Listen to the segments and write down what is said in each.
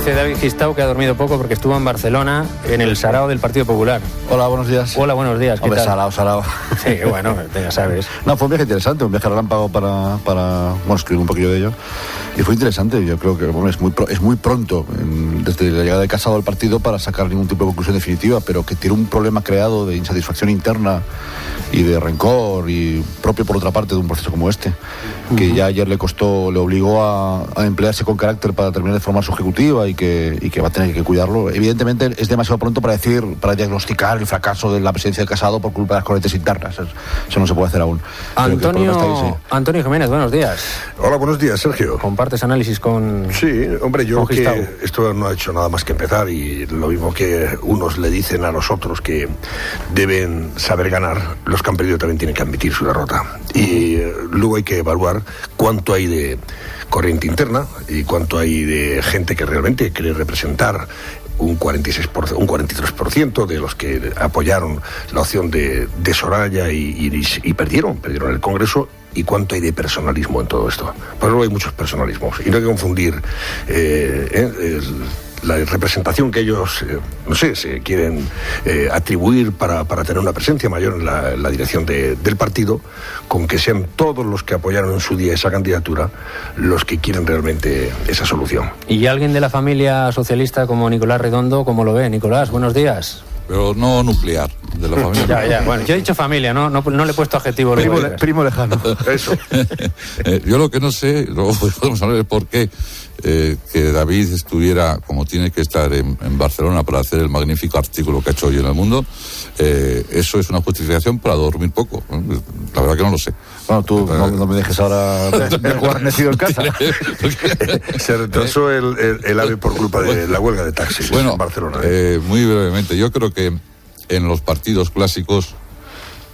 Dice David Gistau que ha dormido poco porque estuvo en Barcelona en el sarao del Partido Popular. Hola, buenos días. Hola, buenos días. ¿Qué Hombre, tal? sarao. Sí, bueno, ya sabes. No, fue un viaje interesante, un viaje relámpago para escribir un poquillo de ello. Y fue interesante, yo creo que bueno, es muy pronto, desde la llegada de Casado al partido, para sacar ningún tipo de conclusión definitiva, pero que tiene un problema creado de insatisfacción interna y de rencor, y propio por otra parte de un proceso como este, que ya ayer le obligó a emplearse con carácter para terminar de formar su ejecutiva y que va a tener que cuidarlo. Evidentemente es demasiado pronto para diagnosticar el fracaso de la presidencia de Casado por culpa de las corrientes internas. Eso no se puede hacer aún. Antonio Jiménez, buenos días. Hola, buenos días, Sergio. ¿Compartes análisis con...? Sí, hombre, yo creo que esto no ha hecho nada más que empezar, y lo mismo que unos le dicen a los otros que deben saber ganar, los que han perdido también tienen que admitir su derrota. Y luego hay que evaluar cuánto hay de corriente interna y cuánto hay de gente que realmente quiere representar un 43% de los que apoyaron la opción de Soraya y perdieron el Congreso, y cuánto hay de personalismo en todo esto. Pues luego hay muchos personalismos, y no hay que confundir la representación que ellos, se quieren atribuir para tener una presencia mayor en la dirección del partido, con que sean todos los que apoyaron en su día esa candidatura los que quieren realmente esa solución. ¿Y alguien de la familia socialista como Nicolás Redondo, cómo lo ve? Nicolás, buenos días. Pero no nuclear, de la familia. Ya, bueno, yo he dicho familia, no le he puesto adjetivo. Primo lejano. Eso. Yo lo que no sé, luego podemos hablar de por qué que David estuviera, como tiene que estar en Barcelona para hacer el magnífico artículo que ha hecho hoy en El Mundo. Eso es una justificación para dormir poco. La verdad que no lo sé. Bueno, tú no me dejes ahora guarnecido en casa. Se retrasó el AVE por culpa de la huelga de taxis en Barcelona. Muy brevemente, yo creo que en los partidos clásicos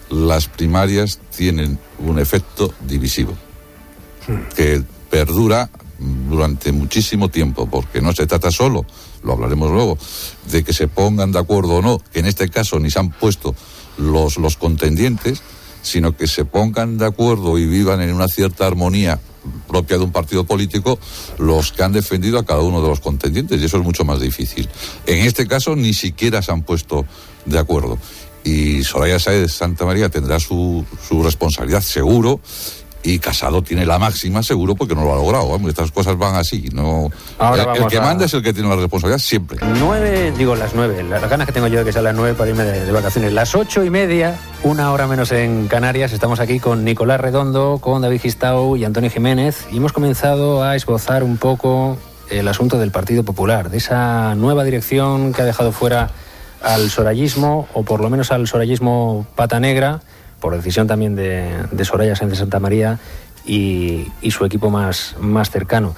las primarias tienen un efecto divisivo que perdura durante muchísimo tiempo, porque no se trata solo, lo hablaremos luego, de que se pongan de acuerdo o no, que en este caso ni se han puesto los contendientes, sino que se pongan de acuerdo y vivan en una cierta armonía propia de un partido político los que han defendido a cada uno de los contendientes, y eso es mucho más difícil. En este caso ni siquiera se han puesto de acuerdo, y Soraya Sáez de Santamaría tendrá su responsabilidad seguro, y Casado tiene la máxima seguro, porque no lo ha logrado. Hombre, estas cosas van así, no. El que manda es el que tiene la responsabilidad siempre. Las 9, las ganas que tengo yo de que sea las 9 para irme de vacaciones. Las 8:30, una hora menos en Canarias. Estamos aquí con Nicolás Redondo, con David Gistau y Antonio Jiménez, y hemos comenzado a esbozar un poco el asunto del Partido Popular, de esa nueva dirección que ha dejado fuera al sorayismo, o por lo menos al sorayismo pata negra, por decisión también de Soraya Sáez de Santamaría y su equipo más cercano.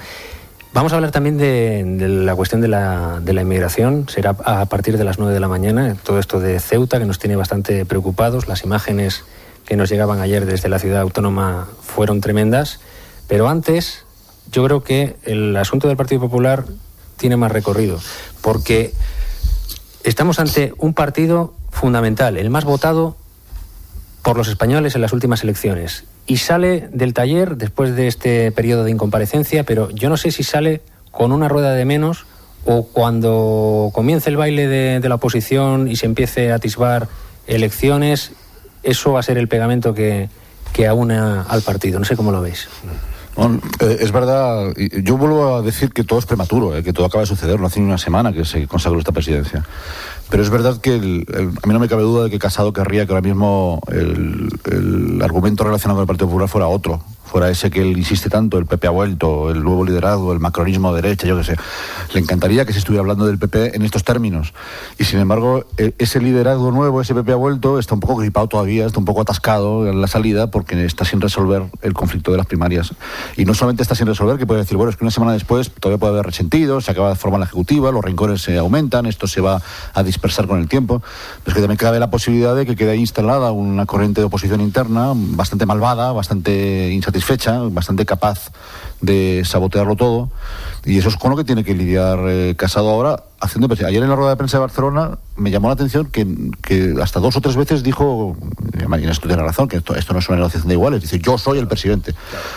Vamos a hablar también de la cuestión de la inmigración. Será a partir de las 9 de la mañana, todo esto de Ceuta, que nos tiene bastante preocupados. Las imágenes que nos llegaban ayer desde la ciudad autónoma fueron tremendas. Pero antes, yo creo que el asunto del Partido Popular tiene más recorrido, porque estamos ante un partido fundamental, el más votado por los españoles en las últimas elecciones, y sale del taller después de este periodo de incomparecencia, pero yo no sé si sale con una rueda de menos, o cuando comience el baile de la oposición y se empiece a atisbar elecciones, eso va a ser el pegamento que aúna al partido. No sé cómo lo veis. Bueno, es verdad, yo vuelvo a decir que todo es prematuro, que todo acaba de suceder, no hace ni una semana que se consagró esta presidencia. Pero es verdad que a mí no me cabe duda de que Casado querría que ahora mismo el argumento relacionado con el Partido Popular fuera otro, fuera ese que él insiste tanto: el PP ha vuelto, el nuevo liderazgo, el macronismo de derecha, yo qué sé. Le encantaría que se estuviera hablando del PP en estos términos. Y sin embargo, ese liderazgo nuevo, ese PP ha vuelto, está un poco gripado todavía, está un poco atascado en la salida, porque está sin resolver el conflicto de las primarias. Y no solamente está sin resolver, que puede decir, bueno, es que una semana después todavía puede haber resentidos, se acaba de formar la ejecutiva, los rincones se aumentan, esto se va a dispersar con el tiempo. Pero es que también cabe la posibilidad de que quede instalada una corriente de oposición interna bastante malvada, bastante insatisfactoria, satisfecha, bastante capaz de sabotearlo todo, y eso es con lo que tiene que lidiar Casado ahora, haciendo. Ayer en la rueda de prensa de Barcelona me llamó la atención que hasta 2 o 3 veces dijo, y esto tiene razón, que esto no es una negociación de iguales, dice, yo soy el presidente.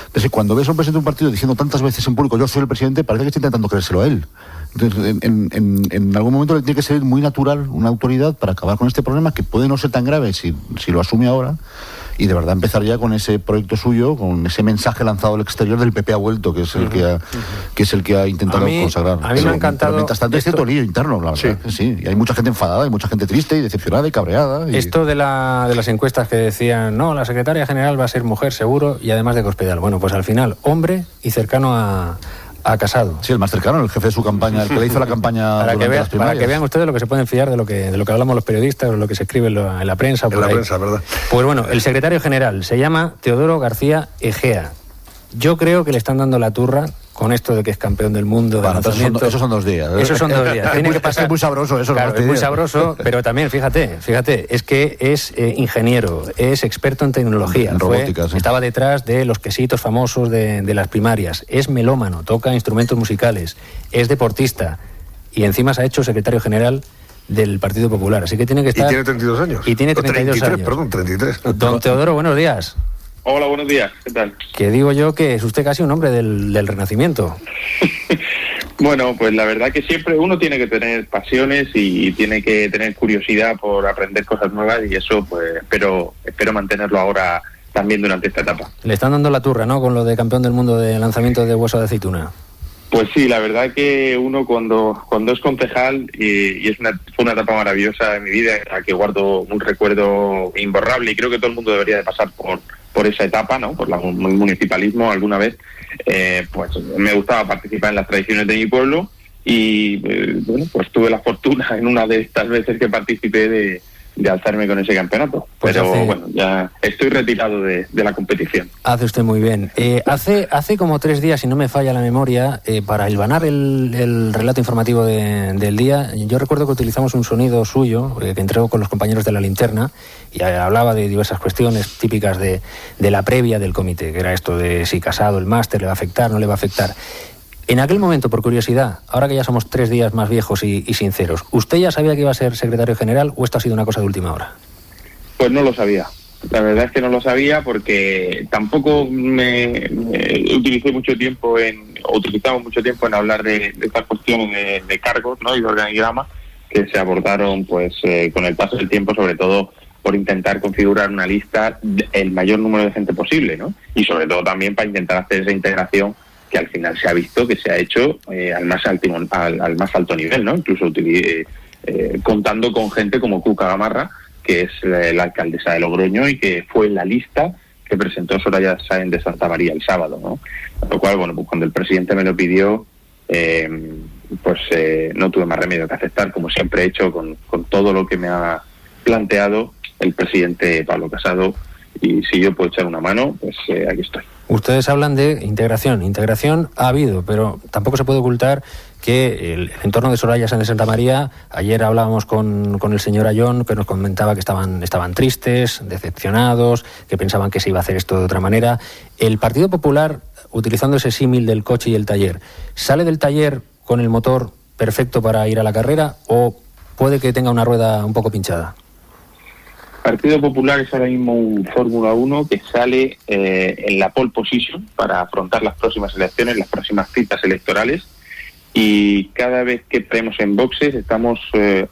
Entonces, cuando ves a un presidente de un partido diciendo tantas veces en público, yo soy el presidente, parece que está intentando creérselo a él. Entonces, en algún momento le tiene que ser muy natural una autoridad para acabar con este problema, que puede no ser tan grave si lo asume ahora, y de verdad empezar ya con ese proyecto suyo, con ese mensaje lanzado al exterior del PP ha vuelto, que es el que ha intentado consagrar. A mí me ha encantado. Mientras tanto, es cierto lío interno, la verdad. Sí, y hay mucha gente enfadada, hay mucha gente triste y decepcionada y cabreada. Esto de las encuestas que decían, no, la secretaria general va a ser mujer seguro y además de Cospedal. Bueno, pues al final, hombre y cercano a Casado. Sí, el más cercano, el jefe de su campaña, el que le hizo la campaña para que vean ustedes lo que se pueden fiar de lo que hablamos los periodistas, o lo que se escribe en la prensa. En la prensa, ¿verdad? Pues bueno, el secretario general se llama Teodoro García Egea. Yo creo que le están dando la turra con esto de que es campeón del mundo de lanzamiento. Esos son 2 días. Esos son 2 días. Tiene que pasar. Es muy sabroso eso. Claro, es muy sabroso, pero también, fíjate, es que es ingeniero, es experto en tecnología. En robótica, sí. Estaba detrás de los quesitos famosos de las primarias. Es melómano, toca instrumentos musicales, es deportista y encima se ha hecho secretario general del Partido Popular. Así que tiene que estar... Y tiene 32 años. Y tiene 32 años. Perdón, 33. Don Teodoro, buenos días. Hola, buenos días, ¿qué tal? Que digo yo que es usted casi un hombre del Renacimiento. Bueno, pues la verdad que siempre uno tiene que tener pasiones y tiene que tener curiosidad por aprender cosas nuevas, y eso pues espero mantenerlo ahora también durante esta etapa. Le están dando la turra, ¿no?, con lo de campeón del mundo de lanzamiento de hueso de aceituna. Pues sí, la verdad que uno cuando es concejal, y fue una etapa maravillosa de mi vida, en la que guardo un recuerdo imborrable, y creo que todo el mundo debería de pasar por esa etapa, ¿no?, por el municipalismo alguna vez. Pues me gustaba participar en las tradiciones de mi pueblo, y bueno, pues tuve la fortuna en una de estas veces que participé de alzarme con ese campeonato. Pues pero bueno, ya estoy retirado de la competición. Hace usted muy bien. Hace como 3 días, si no me falla la memoria, para hilvanar el relato informativo del día, yo recuerdo que utilizamos un sonido suyo que entregó con los compañeros de La Linterna, y hablaba de diversas cuestiones típicas de la previa del comité, que era esto de si Casado, el máster, le va a afectar, no le va a afectar. En aquel momento, por curiosidad, ahora que ya somos 3 días más viejos y sinceros, ¿usted ya sabía que iba a ser secretario general o esto ha sido una cosa de última hora? Pues no lo sabía. La verdad es que no lo sabía, porque tampoco utilizamos mucho tiempo en hablar de estas cuestiones de cargos, ¿no?, y de organigrama, que se abordaron pues con el paso del tiempo, sobre todo por intentar configurar una lista el mayor número de gente posible, ¿no? Y sobre todo también para intentar hacer esa integración que al final se ha visto que se ha hecho al más alto nivel, ¿no? Incluso contando con gente como Cuca Gamarra, que es la alcaldesa de Logroño y que fue la lista que presentó Soraya Sáenz de Santa María el sábado, ¿no? Lo cual, bueno, pues cuando el presidente me lo pidió, no tuve más remedio que aceptar, como siempre he hecho con todo lo que me ha planteado el presidente Pablo Casado, y si yo puedo echar una mano, pues aquí estoy. Ustedes hablan de integración. Integración ha habido, pero tampoco se puede ocultar que el entorno de Soraya Sáenz de Santa María, ayer hablábamos con el señor Ayón, que nos comentaba que estaban tristes, decepcionados, que pensaban que se iba a hacer esto de otra manera. El Partido Popular, utilizando ese símil del coche y el taller, ¿sale del taller con el motor perfecto para ir a la carrera o puede que tenga una rueda un poco pinchada? Partido Popular es ahora mismo un Fórmula 1 que sale en la pole position para afrontar las próximas elecciones, las próximas citas electorales, y cada vez que traemos en boxes estamos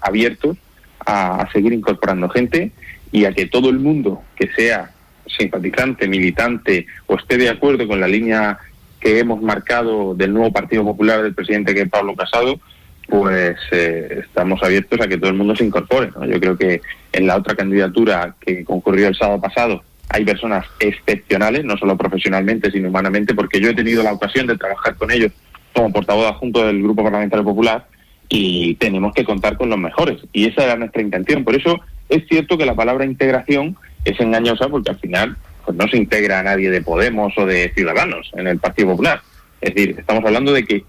abiertos a seguir incorporando gente, y a que todo el mundo que sea simpatizante, militante o esté de acuerdo con la línea que hemos marcado del nuevo Partido Popular del presidente, que es Pablo Casado, pues estamos abiertos a que todo el mundo se incorpore, ¿no? Yo creo que en la otra candidatura que concurrió el sábado pasado hay personas excepcionales, no solo profesionalmente, sino humanamente, porque yo he tenido la ocasión de trabajar con ellos como portavoz adjunto del Grupo Parlamentario Popular, y tenemos que contar con los mejores, y esa era nuestra intención. Por eso es cierto que la palabra integración es engañosa, porque al final pues no se integra a nadie de Podemos o de Ciudadanos en el Partido Popular. Es decir, estamos hablando de que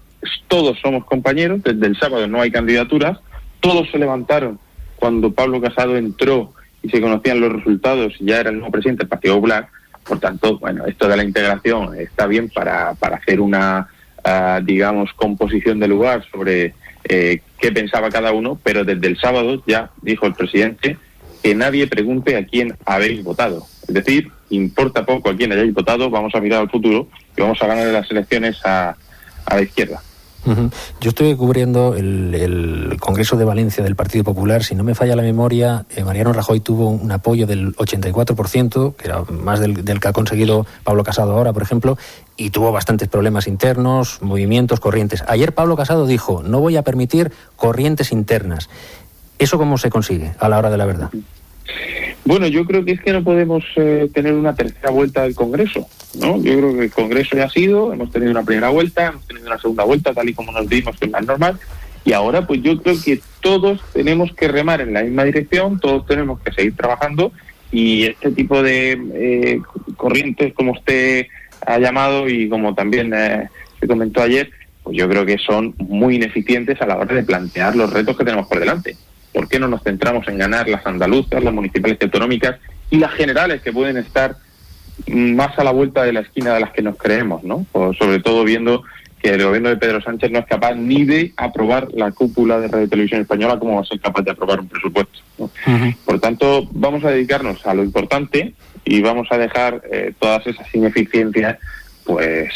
todos somos compañeros. Desde el sábado no hay candidaturas, todos se levantaron cuando Pablo Casado entró y se conocían los resultados y ya era el nuevo presidente del Partido Popular, Por tanto, bueno, esto de la integración está bien para hacer una, digamos, composición de lugar sobre qué pensaba cada uno, pero desde el sábado ya dijo el presidente que nadie pregunte a quién habéis votado. Es decir, importa poco a quién hayáis votado, vamos a mirar al futuro y vamos a ganar las elecciones a la izquierda. Yo estoy cubriendo el Congreso de Valencia del Partido Popular. Si no me falla la memoria, Mariano Rajoy tuvo un apoyo del 84%, que era más del que ha conseguido Pablo Casado ahora, por ejemplo, y tuvo bastantes problemas internos, movimientos, corrientes. Ayer Pablo Casado dijo, no voy a permitir corrientes internas. ¿Eso cómo se consigue a la hora de la verdad? Bueno, yo creo que es que no podemos tener una tercera vuelta del Congreso, ¿no? Yo creo que el Congreso ya ha sido, hemos tenido una primera vuelta, hemos tenido una segunda vuelta, tal y como nos dimos, que es más normal, y ahora pues yo creo que todos tenemos que remar en la misma dirección, todos tenemos que seguir trabajando, y este tipo de corrientes, como usted ha llamado y como también se comentó ayer, pues yo creo que son muy ineficientes a la hora de plantear los retos que tenemos por delante. ¿Por qué no nos centramos en ganar las andaluzas, las municipales y autonómicas y las generales, que pueden estar más a la vuelta de la esquina de las que nos creemos, ¿no? O sobre todo viendo que el gobierno de Pedro Sánchez no es capaz ni de aprobar la cúpula de Radio Televisión Española, como va a ser capaz de aprobar un presupuesto, ¿no? Por tanto, vamos a dedicarnos a lo importante y vamos a dejar todas esas ineficiencias pues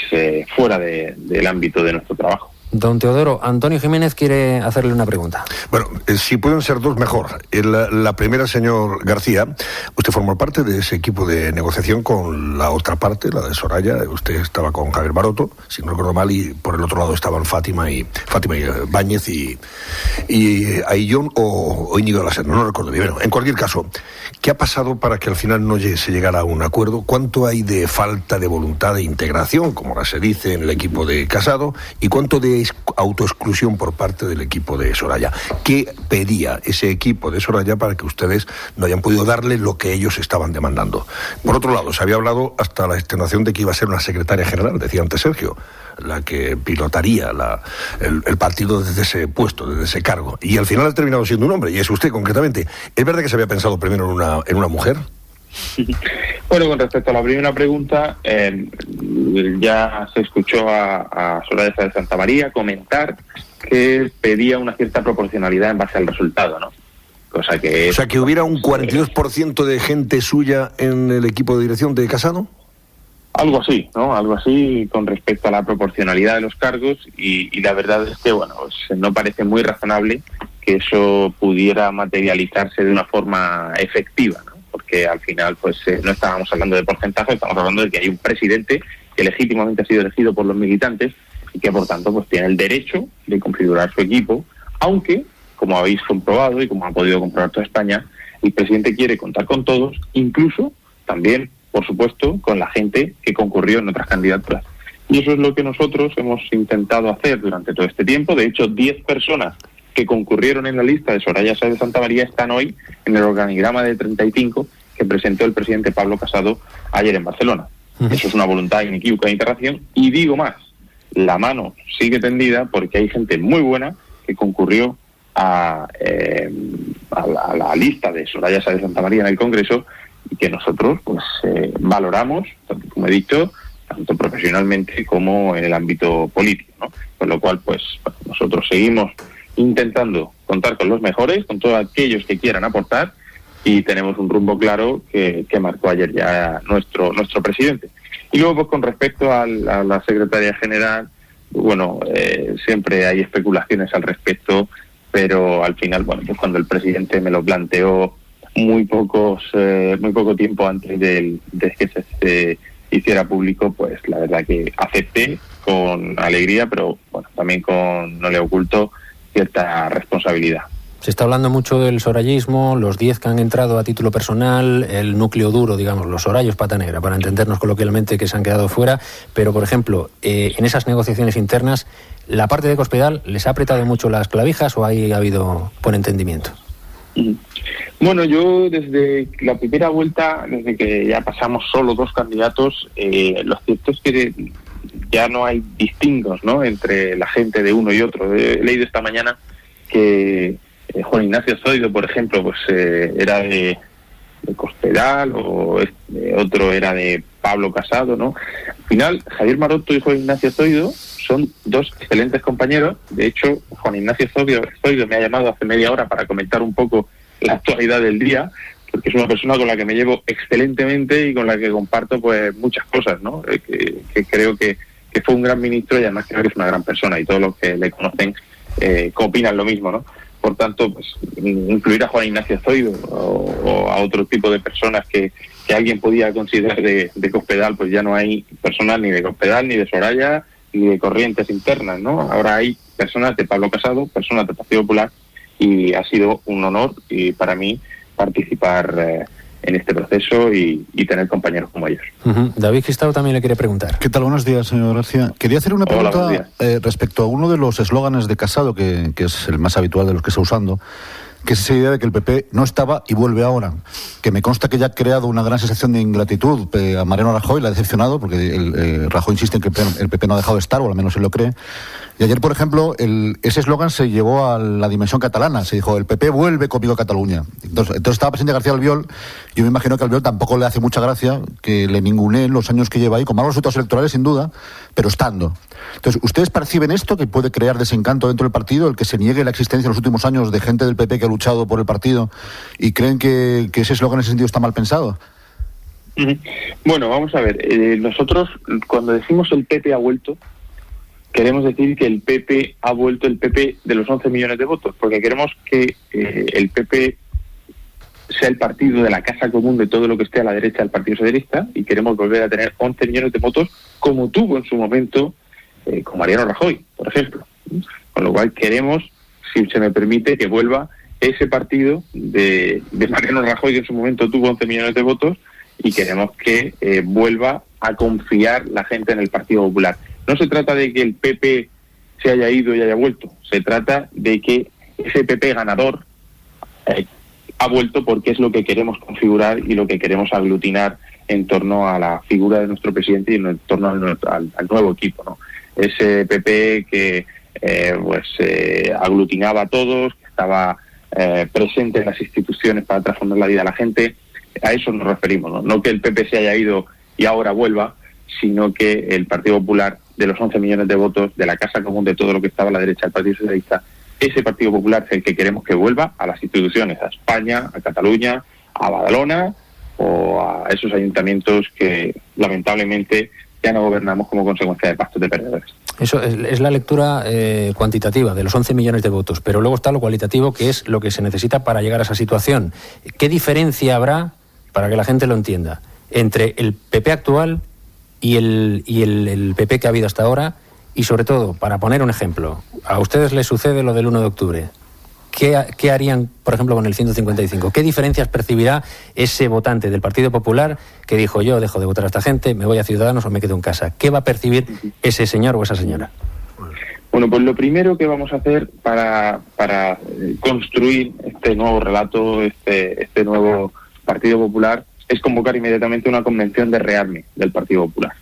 fuera del ámbito de nuestro trabajo. Don Teodoro, Antonio Jiménez quiere hacerle una pregunta. Bueno, si pueden ser dos, mejor. La primera, señor García, usted formó parte de ese equipo de negociación con la otra parte, la de Soraya. Usted estaba con Javier Maroto, si no recuerdo mal, y por el otro lado estaban Fátima y Báñez y Aillón o Íñigo de la Serna, no recuerdo bien. Bueno, en cualquier caso, ¿qué ha pasado para que al final no se llegara a un acuerdo? ¿Cuánto hay de falta de voluntad de integración, como ahora se dice, en el equipo de Casado? ¿Y cuánto de autoexclusión por parte del equipo de Soraya? ¿Qué pedía ese equipo de Soraya para que ustedes no hayan podido darle lo que ellos estaban demandando? Por otro lado, se había hablado hasta la extenuación de que iba a ser una secretaria general, decía antes Sergio, la que pilotaría el partido desde ese puesto, desde ese cargo. Y al final ha terminado siendo un hombre, y es usted concretamente. ¿Es verdad que se había pensado primero en una mujer? Bueno, con respecto a la primera pregunta, ya se escuchó a Soraya de Santa María comentar que pedía una cierta proporcionalidad en base al resultado, ¿no? O sea que hubiera un 42% de gente suya en el equipo de dirección de Casado. Algo así, ¿no? Algo así con respecto a la proporcionalidad de los cargos y la verdad es que, bueno, pues no parece muy razonable que eso pudiera materializarse de una forma efectiva, ¿no? Porque al final pues no estábamos hablando de porcentaje, estamos hablando de que hay un presidente que legítimamente ha sido elegido por los militantes y que por tanto pues tiene el derecho de configurar su equipo, aunque, como habéis comprobado y como ha podido comprobar toda España, el presidente quiere contar con todos, incluso también, por supuesto, con la gente que concurrió en otras candidaturas. Y eso es lo que nosotros hemos intentado hacer durante todo este tiempo. De hecho, 10 personas que concurrieron en la lista de Soraya Sáez de Santa María están hoy en el organigrama de 35 que presentó el presidente Pablo Casado ayer en Barcelona. Eso es una voluntad inequívoca de integración. Y digo más, la mano sigue tendida porque hay gente muy buena que concurrió a la lista de Soraya Sáez de Santa María en el Congreso y que nosotros pues valoramos, tanto, como he dicho, tanto profesionalmente como en el ámbito político, ¿no? Con lo cual, pues nosotros seguimos intentando contar con los mejores, con todos aquellos que quieran aportar, y tenemos un rumbo claro que marcó ayer ya nuestro presidente. Y luego, pues con respecto a la secretaria general, bueno, siempre hay especulaciones al respecto, pero al final, bueno, pues cuando el presidente me lo planteó muy poco tiempo antes de que se hiciera público, pues la verdad que acepté con alegría, pero bueno, también no le oculto cierta responsabilidad. Se está hablando mucho del sorayismo, los 10 que han entrado a título personal, el núcleo duro, digamos, los sorayos pata negra, para entendernos coloquialmente, que se han quedado fuera, pero por ejemplo, en esas negociaciones internas, ¿la parte de Cospedal les ha apretado mucho las clavijas o ahí ha habido buen entendimiento? Bueno, yo desde la primera vuelta, desde que ya pasamos solo 2 candidatos, lo cierto es que ya no hay distingos, ¿no?, entre la gente de uno y otro. He leído esta mañana que Juan Ignacio Zoido, por ejemplo, pues era de Cospedal, o otro era de Pablo Casado, ¿no? Al final, Javier Maroto y Juan Ignacio Zoido son dos excelentes compañeros. De hecho, Juan Ignacio Zoido me ha llamado hace media hora para comentar un poco la actualidad del día, porque es una persona con la que me llevo excelentemente y con la que comparto pues muchas cosas, ¿no? Que creo que fue un gran ministro y además creo que es una gran persona, y todos los que le conocen opinan lo mismo, ¿no? Por tanto, pues incluir a Juan Ignacio Zoido o a otro tipo de personas que alguien podía considerar de Cospedal, pues ya no hay personas ni de Cospedal, ni de Soraya, ni de corrientes internas, ¿no? Ahora hay personas de Pablo Casado, personas del Partido Popular, y ha sido un honor y para mí participar en este proceso y tener compañeros como ellos. David Gistau también le quiere preguntar. ¿Qué tal? Buenos días, señor García. Quería hacer una pregunta respecto a uno de los eslóganes de Casado, que es el más habitual de los que está usando, que es esa idea de que el PP no estaba y vuelve ahora, que me consta que ya ha creado una gran sensación de ingratitud a Mariano Rajoy, la ha decepcionado, porque Rajoy insiste en que el PP no ha dejado de estar, o al menos él lo cree. Y ayer, por ejemplo, ese eslogan se llevó a la dimensión catalana. Se dijo, el PP vuelve conmigo a Cataluña. Entonces estaba presente García Albiol. Yo me imagino que a Albiol tampoco le hace mucha gracia que le ninguneen los años que lleva ahí, con malos resultados electorales sin duda, pero estando. Entonces, ¿ustedes perciben esto, que puede crear desencanto dentro del partido, el que se niegue la existencia en los últimos años de gente del PP que ha luchado por el partido, y creen que ese eslogan en ese sentido está mal pensado? Bueno, vamos a ver. Nosotros, cuando decimos el PP ha vuelto, queremos decir que el PP ha vuelto, el PP de los 11 millones de votos, porque queremos que el PP sea el partido de la casa común de todo lo que esté a la derecha del Partido Socialista, y queremos volver a tener 11 millones de votos como tuvo en su momento con Mariano Rajoy, por ejemplo. Con lo cual queremos, si se me permite, que vuelva ese partido de Mariano Rajoy, que en su momento tuvo 11 millones de votos, y queremos que vuelva a confiar la gente en el Partido Popular. No se trata de que el PP se haya ido y haya vuelto, se trata de que ese PP ganador ha vuelto, porque es lo que queremos configurar y lo que queremos aglutinar en torno a la figura de nuestro presidente y en torno al nuevo equipo, ¿no? Ese PP que aglutinaba a todos, que estaba presente en las instituciones para transformar la vida de la gente. A eso nos referimos, ¿no? No que el PP se haya ido y ahora vuelva, sino que el Partido Popular, de los 11 millones de votos, de la casa común de todo lo que estaba a la derecha del Partido Socialista, ese Partido Popular es el que queremos que vuelva a las instituciones, a España, a Cataluña, a Badalona o a esos ayuntamientos que lamentablemente ya no gobernamos como consecuencia de pactos de perdedores. Eso es la lectura cuantitativa de los 11 millones de votos, pero luego está lo cualitativo, que es lo que se necesita para llegar a esa situación. ¿Qué diferencia habrá, para que la gente lo entienda, entre el PP actual y el PP que ha habido hasta ahora? Y sobre todo, para poner un ejemplo, a ustedes les sucede lo del 1 de octubre. ¿Qué harían, por ejemplo, con el 155? ¿Qué diferencias percibirá ese votante del Partido Popular que dijo, yo dejo de votar a esta gente, me voy a Ciudadanos o me quedo en casa? ¿Qué va a percibir ese señor o esa señora? Bueno, pues lo primero que vamos a hacer para construir este nuevo relato, este nuevo Partido Popular, es convocar inmediatamente una convención de rearme del Partido Popular.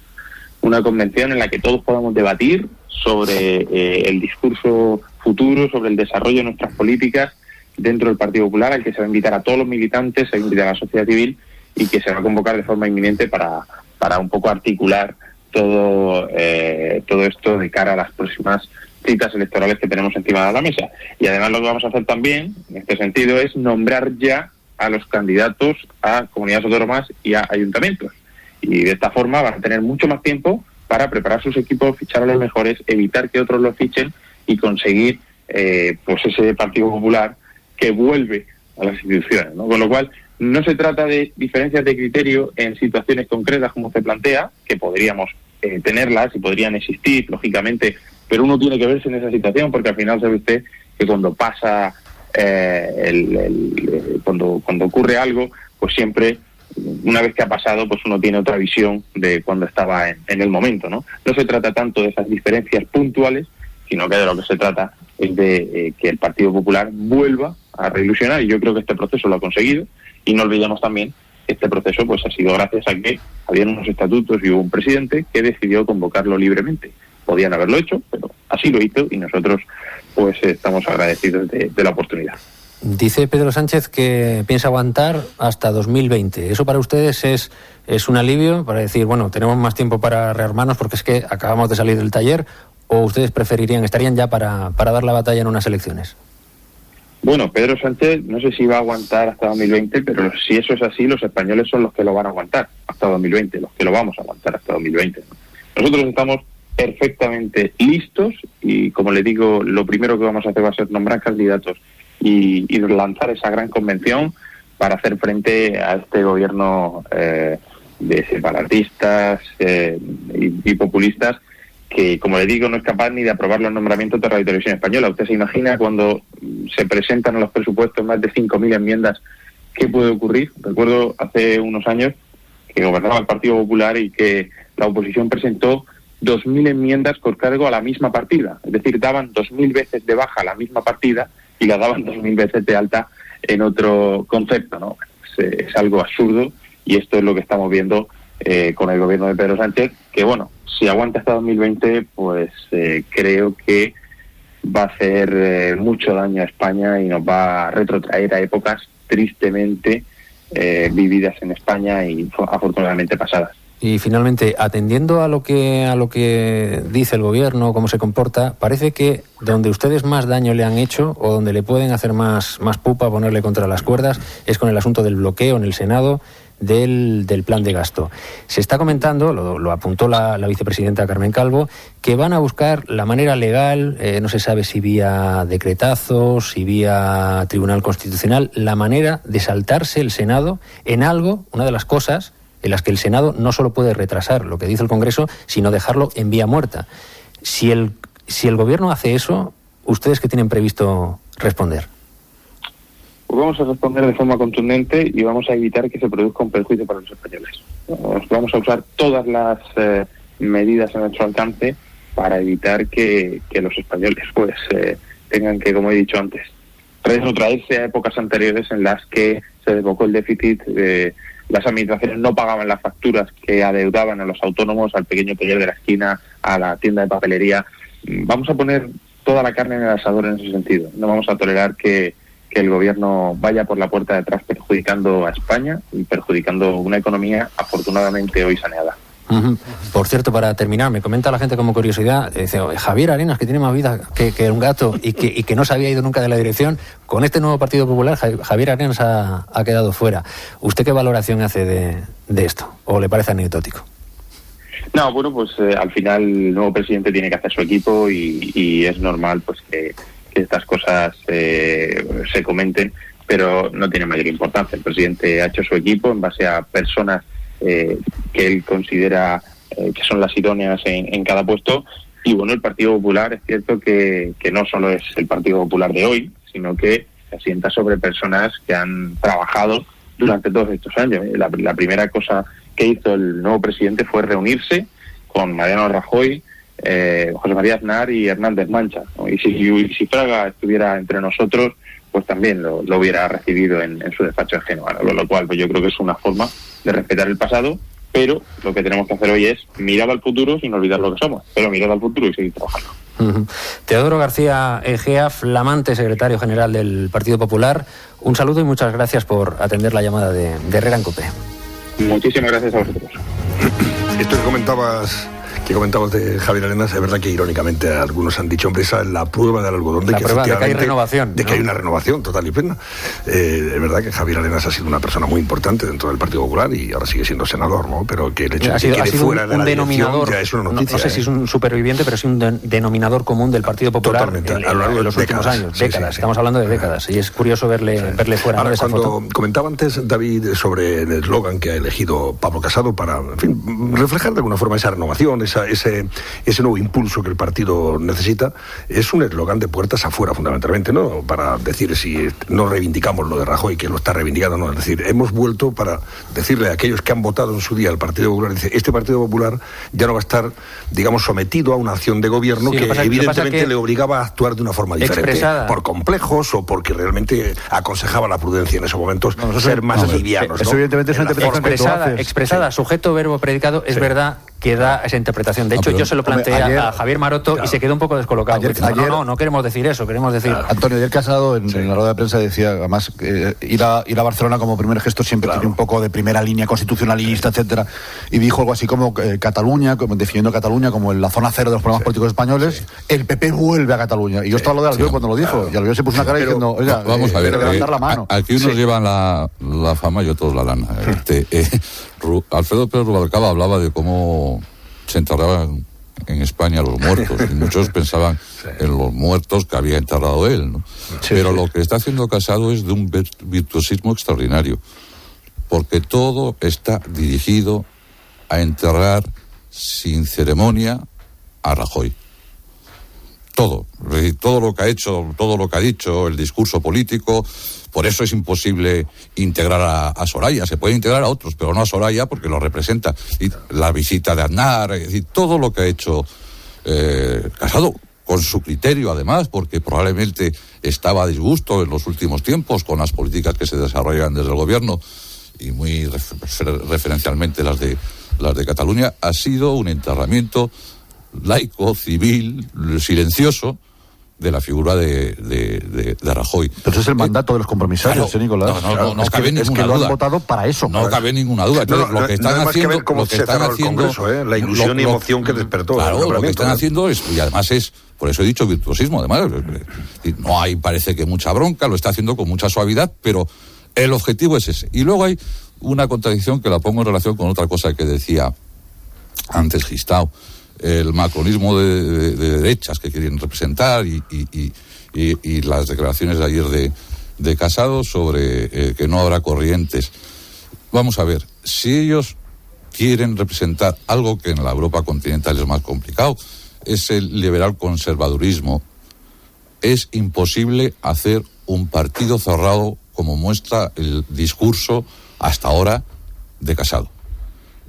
Una convención en la que todos podamos debatir sobre el discurso futuro, sobre el desarrollo de nuestras políticas dentro del Partido Popular, al que se va a invitar a todos los militantes, se va a invitar a la sociedad civil, y que se va a convocar de forma inminente para un poco articular todo esto de cara a las próximas citas electorales que tenemos encima de la mesa. Y además lo que vamos a hacer también, en este sentido, es nombrar ya a los candidatos a comunidades autónomas y a ayuntamientos. Y de esta forma van a tener mucho más tiempo para preparar sus equipos, fichar a los mejores, evitar que otros los fichen y conseguir pues ese Partido Popular que vuelve a las instituciones, ¿no? Con lo cual, no se trata de diferencias de criterio en situaciones concretas como se plantea, que podríamos tenerlas y podrían existir, lógicamente, pero uno tiene que verse en esa situación, porque al final sabe usted que cuando pasa, cuando ocurre algo, pues siempre, una vez que ha pasado, pues uno tiene otra visión de cuando estaba en el momento, ¿no? No se trata tanto de esas diferencias puntuales, sino que de lo que se trata es de que el Partido Popular vuelva a reilusionar, y yo creo que este proceso lo ha conseguido. Y no olvidemos también que este proceso pues ha sido gracias a que había unos estatutos y hubo un presidente que decidió convocarlo libremente. Podían haberlo hecho, pero así lo hizo, y nosotros pues estamos agradecidos de la oportunidad. Dice Pedro Sánchez que piensa aguantar hasta 2020. ¿Eso para ustedes es un alivio para decir, bueno, tenemos más tiempo para rearmarnos porque es que acabamos de salir del taller? ¿O ustedes estarían ya para dar la batalla en unas elecciones? Bueno, Pedro Sánchez no sé si va a aguantar hasta 2020, pero si eso es así, los españoles son los que lo van a aguantar hasta 2020, los que lo vamos a aguantar hasta 2020. Nosotros estamos perfectamente listos y, como le digo, lo primero que vamos a hacer va a ser nombrar candidatos y lanzar esa gran convención para hacer frente a este gobierno de separatistas y populistas que, como le digo, no es capaz ni de aprobar los nombramientos de Radio Televisión Española. Usted se imagina cuando se presentan a los presupuestos más de 5.000 enmiendas, ¿qué puede ocurrir? Recuerdo hace unos años que gobernaba el Partido Popular y que la oposición presentó 2.000 enmiendas con cargo a la misma partida. Es decir, daban 2.000 veces de baja a la misma partida y la daban 2.000 veces de alta en otro concepto, ¿no? Es algo absurdo y esto es lo que estamos viendo con el gobierno de Pedro Sánchez, que bueno, si aguanta hasta 2020, pues creo que va a hacer mucho daño a España y nos va a retrotraer a épocas tristemente vividas en España y afortunadamente pasadas. Y finalmente, atendiendo a lo que dice el gobierno, cómo se comporta, parece que donde ustedes más daño le han hecho o donde le pueden hacer más pupa, ponerle contra las cuerdas, es con el asunto del bloqueo en el Senado del plan de gasto. Se está comentando, lo apuntó la vicepresidenta Carmen Calvo, que van a buscar la manera legal, no se sabe si vía decretazo, si vía Tribunal Constitucional, la manera de saltarse el Senado en algo, una de las cosas en las que el Senado no solo puede retrasar lo que dice el Congreso, sino dejarlo en vía muerta. Si el Gobierno hace eso, ¿ustedes qué tienen previsto responder? Pues vamos a responder de forma contundente y vamos a evitar que se produzca un perjuicio para los españoles. Vamos a usar todas las medidas a nuestro alcance para evitar que los españoles pues tengan que, como he dicho antes, retrotraerse a épocas anteriores en las que se desbocó el déficit, las administraciones no pagaban las facturas que adeudaban a los autónomos, al pequeño taller de la esquina, a la tienda de papelería. Vamos a poner toda la carne en el asador en ese sentido. No vamos a tolerar que el gobierno vaya por la puerta de atrás perjudicando a España y perjudicando una economía afortunadamente hoy saneada. Uh-huh. Por cierto, para terminar, me comenta la gente como curiosidad, dice, Javier Arenas, que tiene más vida que un gato y que no se había ido nunca de la dirección, con este nuevo Partido Popular, Javier Arenas ha quedado fuera. ¿Usted qué valoración hace de esto? ¿O le parece anecdótico? No, bueno, pues al final el nuevo presidente tiene que hacer su equipo y es normal pues que estas cosas se comenten, pero no tiene mayor importancia. El presidente ha hecho su equipo en base a personas que él considera que son las idóneas en cada puesto, y bueno, el Partido Popular es cierto que no solo es el Partido Popular de hoy, sino que se asienta sobre personas que han trabajado durante todos estos años. La primera cosa que hizo el nuevo presidente fue reunirse con Mariano Rajoy, José María Aznar y Hernández Mancha, ¿no? Y si Fraga estuviera entre nosotros, pues también lo hubiera recibido en su despacho en Génova, ¿no? Lo cual pues yo creo que es una forma de respetar el pasado, pero lo que tenemos que hacer hoy es mirar al futuro sin olvidar lo que somos, pero mirar al futuro y seguir trabajando. Uh-huh. Teodoro García Egea, flamante secretario general del Partido Popular, un saludo y muchas gracias por atender la llamada de Herrera en COPE. Muchísimas gracias a vosotros. Esto que comentabas de Javier Arenas, es verdad que irónicamente algunos han dicho, hombre, esa es la prueba del algodón de que hay renovación. De que hay una renovación total y plena. Es verdad que Javier Arenas ha sido una persona muy importante dentro del Partido Popular y ahora sigue siendo senador, ¿no? Pero que el hecho de que quede fuera de la dirección ya es una noticia. No sé si es un superviviente, pero sí un denominador común del Partido Popular. Totalmente, a lo largo de los últimos años. Décadas, sí. Estamos hablando de décadas. Y es curioso verle fuera. Ahora, ¿no? cuando foto. Comentaba antes, David, sobre el eslogan que ha elegido Pablo Casado para, en fin, reflejar de alguna forma esa renovación, ese nuevo impulso que el partido necesita, es un eslogan de puertas afuera, fundamentalmente, ¿no? Para decir, si no reivindicamos lo de Rajoy, que lo está reivindicando, no, es decir, hemos vuelto para decirle a aquellos que han votado en su día al Partido Popular, dice, este Partido Popular ya no va a estar, digamos, sometido a una acción de gobierno que evidentemente le obligaba a actuar de una forma diferente, por complejos o porque realmente aconsejaba la prudencia en esos momentos, ser más livianos, ¿no? Eso evidentemente es una interpretación expresada, sujeto, verbo, predicado, es verdad queda esa interpretación. De hecho, yo se lo planteé a Javier Maroto y se quedó un poco descolocado. Ayer, no queremos decir eso, queremos decir... Antonio, ayer Casado en la rueda de prensa decía, además, ir a Barcelona como primer gesto siempre tiene un poco de primera línea constitucionalista, etcétera, y dijo algo así como Cataluña, definiendo Cataluña como la zona cero de los problemas políticos españoles, el PP vuelve a Cataluña. Y yo estaba lo de Albiol cuando lo dijo, y Albiol se puso una cara diciendo, oiga, vamos a ver, levantar la mano. Aquí unos llevan la fama y otros la lana. Alfredo Pérez Rubalcaba hablaba de cómo se enterraban en España los muertos, y muchos pensaban en los muertos que había enterrado él, ¿no? Pero lo que está haciendo Casado es de un virtuosismo extraordinario, porque todo está dirigido a enterrar sin ceremonia a Rajoy. Todo lo que ha hecho, todo lo que ha dicho, el discurso político. Por eso es imposible integrar a Soraya. Se puede integrar a otros, pero no a Soraya porque lo representa. Y la visita de Aznar, es decir, todo lo que ha hecho Casado, con su criterio además, porque probablemente estaba a disgusto en los últimos tiempos con las políticas que se desarrollan desde el gobierno, y muy referencialmente las de Cataluña, ha sido un enterramiento laico, civil, silencioso, de la figura de Rajoy. Pero ese es el mandato de los compromisarios, claro, Nicolás. No cabe ninguna duda. Es que lo han votado para eso. No cabe ninguna duda. Entonces, lo que están haciendo, lo que están haciendo, la ilusión y emoción que despertó. Claro, lo que están haciendo es, y además es, por eso he dicho virtuosismo, además, no hay, parece que mucha bronca, lo está haciendo con mucha suavidad, pero el objetivo es ese. Y luego hay una contradicción que la pongo en relación con otra cosa que decía antes Gistau, el macronismo de derechas que quieren representar y las declaraciones de ayer de Casado sobre que no habrá corrientes. Vamos a ver, si ellos quieren representar algo que en la Europa continental es más complicado, es el liberal conservadurismo, es imposible hacer un partido cerrado como muestra el discurso hasta ahora de Casado.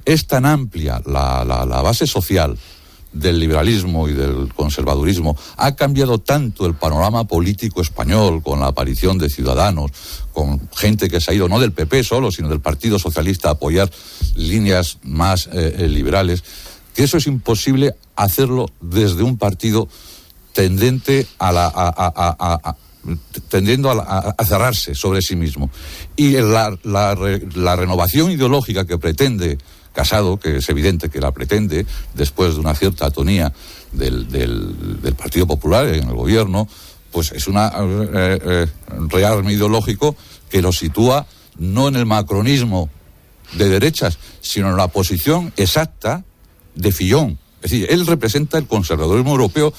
Es tan amplia la base social del liberalismo y del conservadurismo, ha cambiado tanto el panorama político español con la aparición de Ciudadanos, con gente que se ha ido no del PP solo, sino del Partido Socialista a apoyar líneas más liberales, que eso es imposible hacerlo desde un partido tendente tendiendo a cerrarse sobre sí mismo. Y la renovación ideológica que pretende Casado, que es evidente que la pretende, después de una cierta atonía del Partido Popular en el gobierno, pues es un rearme ideológico que lo sitúa no en el macronismo de derechas, sino en la posición exacta de Fillon. Es decir, él representa el conservadurismo europeo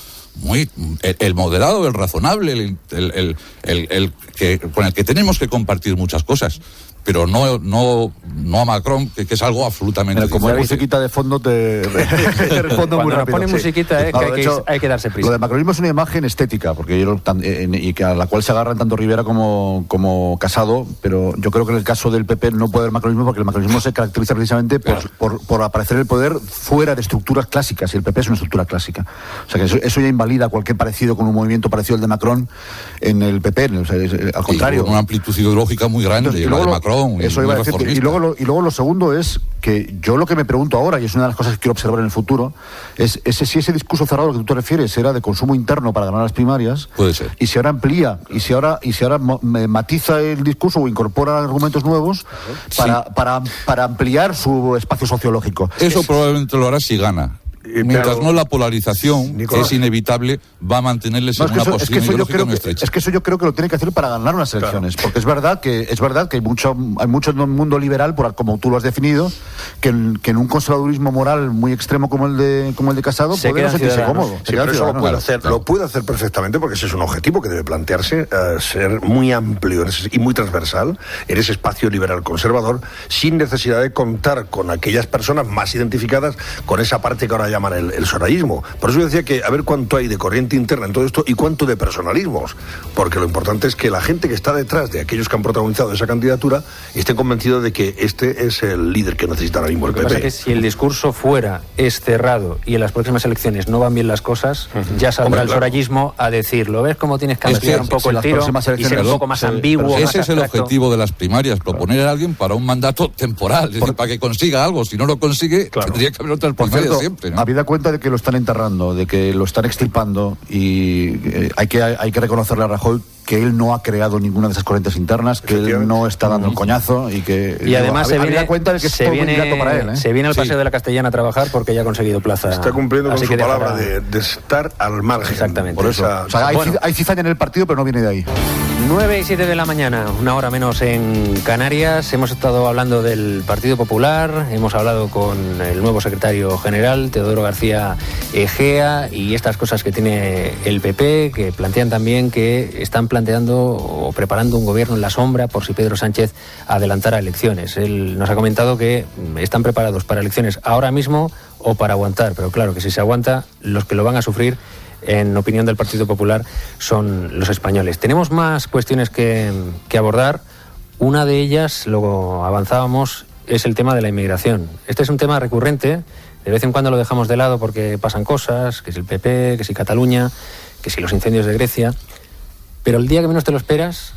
el moderado, el razonable, el que con el que tenemos que compartir muchas cosas, pero no a Macron, que es algo absolutamente diferente. Como hay musiquita de fondo, te respondo muy rápido. Cuando pone musiquita, hay que darse prisa. Lo del macronismo es una imagen estética, porque y a la cual se agarran tanto Rivera como Casado, pero yo creo que en el caso del PP no puede haber macronismo, porque el macronismo se caracteriza precisamente por aparecer el poder fuera de estructuras clásicas, y el PP es una estructura clásica. O sea que eso ya invalida cualquier parecido con un movimiento parecido al de Macron en el PP, al contrario. Y con una amplitud ideológica muy grande. Entonces, y luego, Macron, eso iba a decir. Y luego lo segundo es que yo lo que me pregunto ahora, y es una de las cosas que quiero observar en el futuro, es si ese discurso cerrado que tú te refieres era de consumo interno para ganar las primarias, puede ser, y si ahora amplía, y si ahora matiza el discurso o incorpora argumentos nuevos para ampliar su espacio sociológico. Eso probablemente lo hará si gana. Mientras no la polarización, Nicolás, que es inevitable, va a mantenerles en una posición ideológica muy estrecha. Es que eso yo creo que lo tiene que hacer para ganar unas elecciones, porque es verdad que hay mucho en el mundo liberal, como tú lo has definido, que en un conservadurismo moral muy extremo como el de Casado puede no sentirse cómodo. Sí, pero eso lo puede hacer perfectamente, porque ese es un objetivo que debe plantearse, ser muy amplio y muy transversal en ese espacio liberal conservador, sin necesidad de contar con aquellas personas más identificadas con esa parte que ahora llaman el sorayismo. Por eso yo decía que a ver cuánto hay de corriente interna en todo esto y cuánto de personalismos, porque lo importante es que la gente que está detrás de aquellos que han protagonizado esa candidatura estén convencidos de que este es el líder que necesita ahora mismo el PP. Lo que pasa es que si el discurso fuera cerrado y en las próximas elecciones no van bien las cosas, ya saldrá el sorayismo a decirlo. ¿Ves cómo tienes que ampliar un poco el tiro y ser un poco más ambiguo? Ese es el objetivo de las primarias, proponer a alguien para un mandato temporal, es decir, para que consiga algo. Si no lo consigue, tendría que haber otras primarias siempre, ¿no? Habida cuenta de que lo están enterrando, de que lo están extirpando, y hay que reconocerle a Rajoy que él no ha creado ninguna de esas corrientes internas, que él no está dando el coñazo y además se viene cuenta de que es todo muy ingrato para él, ¿eh? Se viene al Paseo de la Castellana a trabajar porque ya ha conseguido plaza. Está cumpliendo con su palabra de estar al margen. Exactamente. Por eso. O sea, hay cizaña en el partido, pero no viene de ahí. 9:07 de la mañana, una hora menos en Canarias. Hemos estado hablando del Partido Popular, hemos hablado con el nuevo secretario general, Teodoro García Egea, y estas cosas que tiene el PP, que plantean también que están planteando o preparando un gobierno en la sombra por si Pedro Sánchez adelantara elecciones. Él nos ha comentado que están preparados para elecciones ahora mismo o para aguantar, pero claro que si se aguanta, los que lo van a sufrir, en opinión del Partido Popular, son los españoles. Tenemos más cuestiones que abordar. Una de ellas, luego avanzábamos, es el tema de la inmigración. Este es un tema recurrente, de vez en cuando lo dejamos de lado porque pasan cosas, que si el PP, que si Cataluña, que si los incendios de Grecia, pero el día que menos te lo esperas,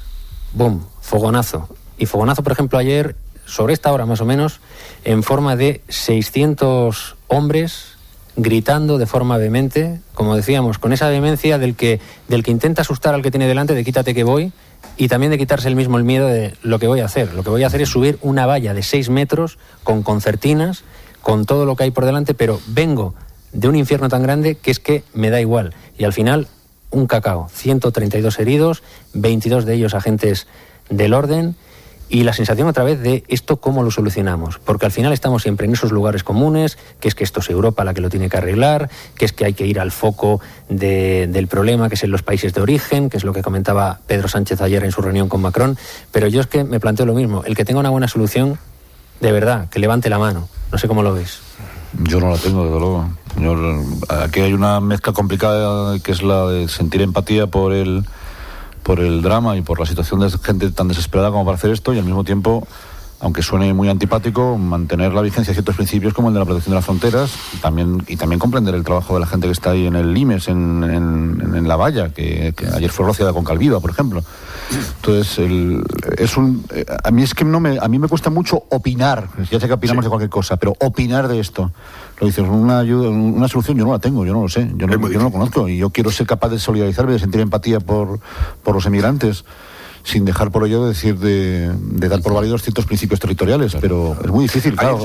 ¡bum!, fogonazo. Y fogonazo, por ejemplo, ayer, sobre esta hora más o menos, en forma de 600 hombres gritando de forma vehemente, como decíamos, con esa vehemencia del que intenta asustar al que tiene delante, de quítate que voy, y también de quitarse el mismo el miedo de lo que voy a hacer. Lo que voy a hacer es subir una valla de 6 metros con concertinas, con todo lo que hay por delante, pero vengo de un infierno tan grande que es que me da igual. Y al final, un cacao. 132 heridos, 22 de ellos agentes del orden. Y la sensación otra vez de esto cómo lo solucionamos, porque al final estamos siempre en esos lugares comunes, que es que esto es Europa la que lo tiene que arreglar, que es que hay que ir al foco del problema, que es en los países de origen, que es lo que comentaba Pedro Sánchez ayer en su reunión con Macron, pero yo es que me planteo lo mismo, el que tenga una buena solución, de verdad, que levante la mano, no sé cómo lo veis. Yo no la tengo, desde luego. Aquí hay una mezcla complicada que es la de sentir empatía por el drama y por la situación de gente tan desesperada como para hacer esto, y al mismo tiempo, aunque suene muy antipático, mantener la vigencia de ciertos principios como el de la protección de las fronteras y también comprender el trabajo de la gente que está ahí en el Limes, en la valla, que ayer fue rociada con Calviva, por ejemplo. Entonces, a mí me cuesta mucho opinar. Ya sé que opinamos de cualquier cosa, pero opinar de esto. Lo dices, una solución yo no la tengo, yo no lo sé, yo no lo conozco, y yo quiero ser capaz de solidarizarme, de sentir empatía por los emigrantes, sin dejar por ello de dar por válidos ciertos principios territoriales, pero es muy difícil, claro.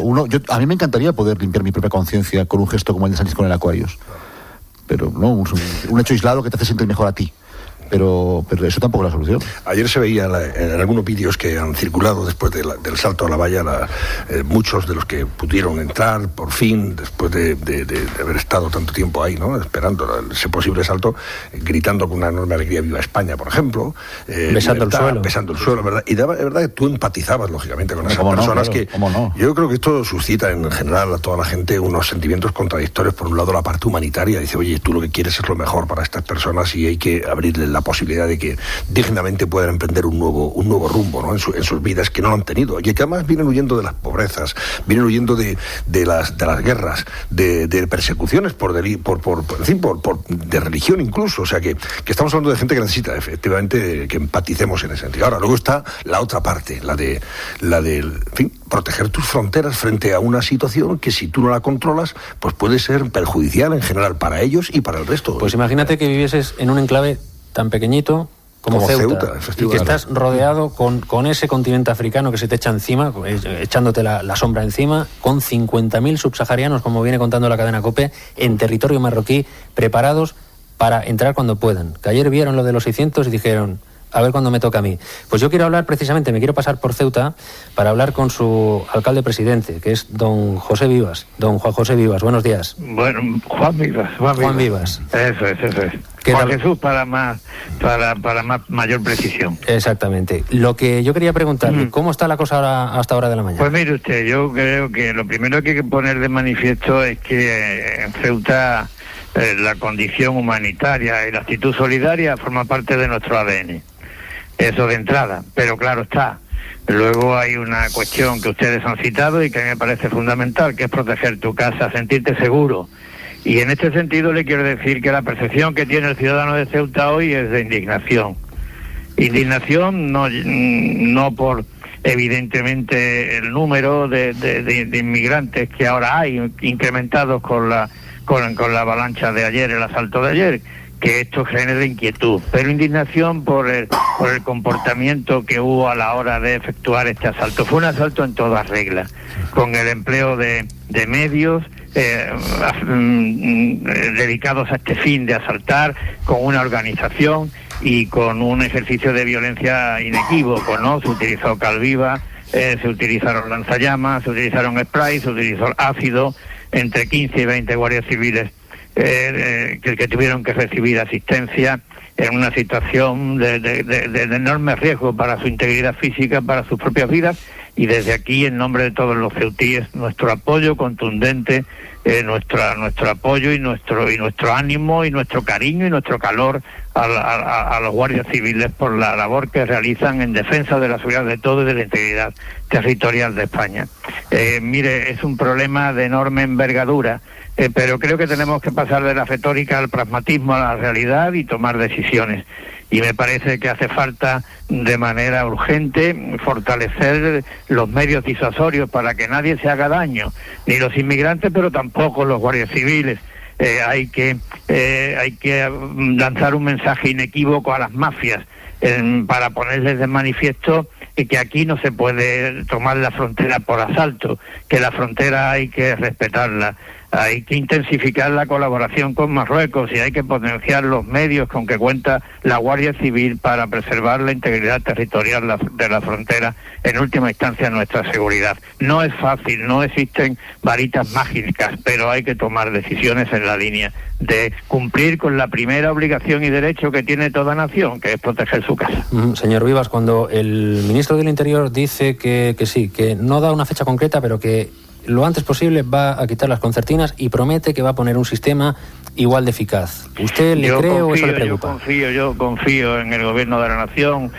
A mí me encantaría poder limpiar mi propia conciencia con un gesto como el de Sánchez con el Aquarius, pero no, un hecho aislado que te hace sentir mejor a ti. Pero eso tampoco es la solución. Ayer se veía en algunos vídeos que han circulado después del salto a la valla, muchos de los que pudieron entrar por fin, después de haber estado tanto tiempo ahí, ¿no?, esperando ese posible salto, gritando con una enorme alegría "Viva España", por ejemplo, besando el suelo, ¿verdad? Y de verdad que tú empatizabas lógicamente con esas personas, que yo creo que esto suscita en general a toda la gente unos sentimientos contradictorios. Por un lado, la parte humanitaria dice, oye, tú lo que quieres es lo mejor para estas personas y hay que abrirles la posibilidad de que dignamente puedan emprender un nuevo rumbo, ¿no?, en sus vidas, que no lo han tenido, y que además vienen huyendo de las pobrezas, vienen huyendo de las guerras, de persecuciones de religión incluso. O sea que estamos hablando de gente que necesita efectivamente que empaticemos en ese sentido. Ahora, luego está la otra parte, la de proteger tus fronteras frente a una situación que, si tú no la controlas, pues puede ser perjudicial en general para ellos y para el resto. Pues imagínate que vivieses en un enclave tan pequeñito como Ceuta, y que estás rodeado con ese continente africano que se te echa encima, echándote la sombra encima, con 50.000 subsaharianos, como viene contando la cadena COPE, en territorio marroquí, preparados para entrar cuando puedan. Que ayer vieron lo de los 600 y dijeron, a ver cuándo me toca a mí. Pues yo quiero hablar precisamente, me quiero pasar por Ceuta para hablar con su alcalde presidente, que es don José Vivas, don Juan José Vivas. Buenos días. Bueno, Juan Vivas. Juan Vivas. Eso es. Juan Jesús para mayor precisión. Exactamente. Lo que yo quería preguntarle, ¿cómo está la cosa hasta ahora de la mañana? Pues mire usted, yo creo que lo primero que hay que poner de manifiesto es que en Ceuta la condición humanitaria y la actitud solidaria forma parte de nuestro ADN. Eso de entrada, pero claro está. Luego hay una cuestión que ustedes han citado y que a mí me parece fundamental, que es proteger tu casa, sentirte seguro. Y en este sentido le quiero decir que la percepción que tiene el ciudadano de Ceuta hoy es de indignación. Indignación no por evidentemente el número de inmigrantes que ahora hay, incrementados con la avalancha de ayer, el asalto de ayer, que esto genera inquietud, pero indignación por el comportamiento que hubo a la hora de efectuar este asalto. Fue un asalto en todas reglas, con el empleo de medios dedicados a este fin de asaltar, con una organización y con un ejercicio de violencia inequívoco, ¿no? Se utilizó calviva, se utilizaron lanzallamas, se utilizaron spray, se utilizó ácido, entre 15 y 20 guardias civiles que tuvieron que recibir asistencia en una situación de enorme riesgo para su integridad física, para sus propias vidas, y desde aquí, en nombre de todos los ceutíes, nuestro apoyo contundente, nuestro apoyo y nuestro ánimo y nuestro cariño y nuestro calor a los guardias civiles por la labor que realizan en defensa de la seguridad de todos y de la integridad territorial de España. Mire, es un problema de enorme envergadura, pero creo que tenemos que pasar de la retórica al pragmatismo, a la realidad y tomar decisiones. Y me parece que hace falta de manera urgente fortalecer los medios disuasorios para que nadie se haga daño, ni los inmigrantes, pero tampoco los guardias civiles. Hay que lanzar un mensaje inequívoco a las mafias para ponerles de manifiesto que aquí no se puede tomar la frontera por asalto, que la frontera hay que respetarla. Hay que intensificar la colaboración con Marruecos y hay que potenciar los medios con que cuenta la Guardia Civil para preservar la integridad territorial de la frontera, en última instancia nuestra seguridad. No es fácil, no existen varitas mágicas, pero hay que tomar decisiones en la línea de cumplir con la primera obligación y derecho que tiene toda nación, que es proteger su casa. Señor Vivas, cuando el ministro del Interior dice que sí, que no da una fecha concreta, pero que lo antes posible va a quitar las concertinas y promete que va a poner un sistema igual de eficaz. ¿Usted le cree o eso le preocupa? Yo confío en el gobierno de la nación,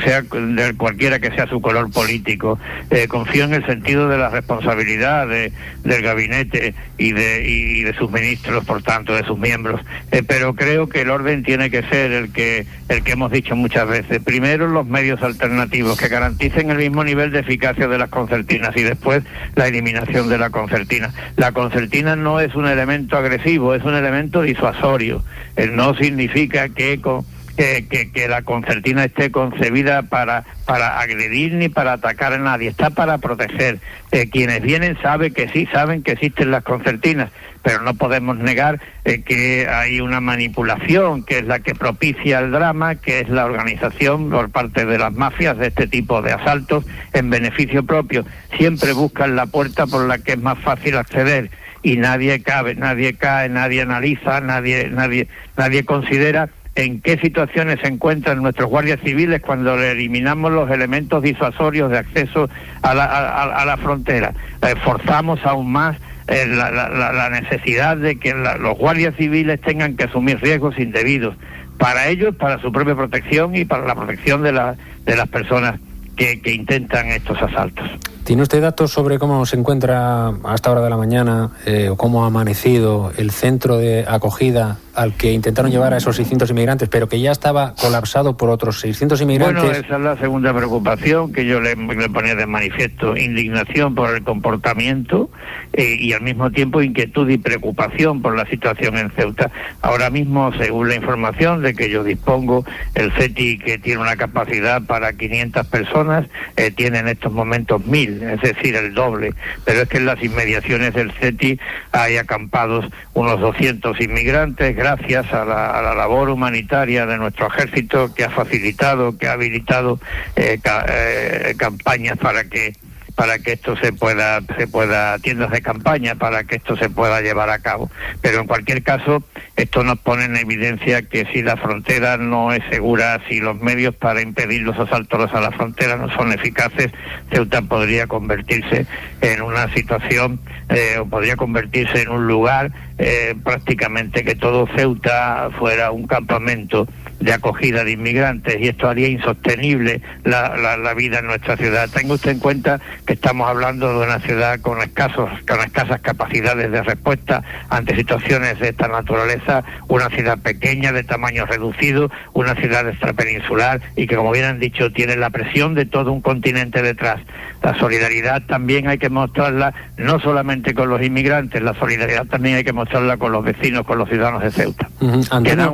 sea de cualquiera que sea su color político. Confío en el sentido de la responsabilidad del gabinete y de sus ministros, por tanto, de sus miembros. Pero creo que el orden tiene que ser el que hemos dicho muchas veces. Primero, los medios alternativos que garanticen el mismo nivel de eficacia de las concertinas y después la eliminación de la concertina. La concertina no es un elemento agresivo, es un elemento disuasorio. No significa que la concertina esté concebida para agredir ni para atacar a nadie, está para proteger. Quienes vienen saben que existen las concertinas, pero no podemos negar que hay una manipulación que es la que propicia el drama, que es la organización por parte de las mafias de este tipo de asaltos en beneficio propio. Siempre buscan la puerta por la que es más fácil acceder y nadie cae, nadie analiza, nadie considera en qué situaciones se encuentran nuestros guardias civiles cuando le eliminamos los elementos disuasorios de acceso a la frontera. Forzamos aún más la necesidad de que los guardias civiles tengan que asumir riesgos indebidos para ellos, para su propia protección y para la protección de las personas que intentan estos asaltos. ¿Tiene usted datos sobre cómo se encuentra a esta hora de la mañana o cómo ha amanecido el centro de acogida al que intentaron llevar a esos 600 inmigrantes, pero que ya estaba colapsado por otros 600 inmigrantes? Bueno, esa es la segunda preocupación que yo le ponía de manifiesto. Indignación por el comportamiento y al mismo tiempo inquietud y preocupación por la situación en Ceuta. Ahora mismo, según la información de que yo dispongo, el CETI, que tiene una capacidad para 500 personas, tiene en estos momentos 1000. 1000, es decir, el doble, pero es que en las inmediaciones del CETI hay acampados unos 200 inmigrantes gracias a la labor humanitaria de nuestro ejército, que ha facilitado, que ha habilitado campañas para que esto se pueda, tiendas de campaña para que esto se pueda llevar a cabo. Pero en cualquier caso, esto nos pone en evidencia que si la frontera no es segura, si los medios para impedir los asaltos a la frontera no son eficaces, Ceuta podría convertirse en una situación, o podría convertirse en un lugar prácticamente que todo Ceuta fuera un campamento de acogida de inmigrantes, y esto haría insostenible la vida en nuestra ciudad. Tenga usted en cuenta que estamos hablando de una ciudad con escasas capacidades de respuesta ante situaciones de esta naturaleza, una ciudad pequeña, de tamaño reducido, una ciudad extrapeninsular, y que, como bien han dicho, tiene la presión de todo un continente detrás. La solidaridad también hay que mostrarla no solamente con los inmigrantes, la solidaridad también hay que mostrarla con los vecinos, con los ciudadanos de Ceuta, que dan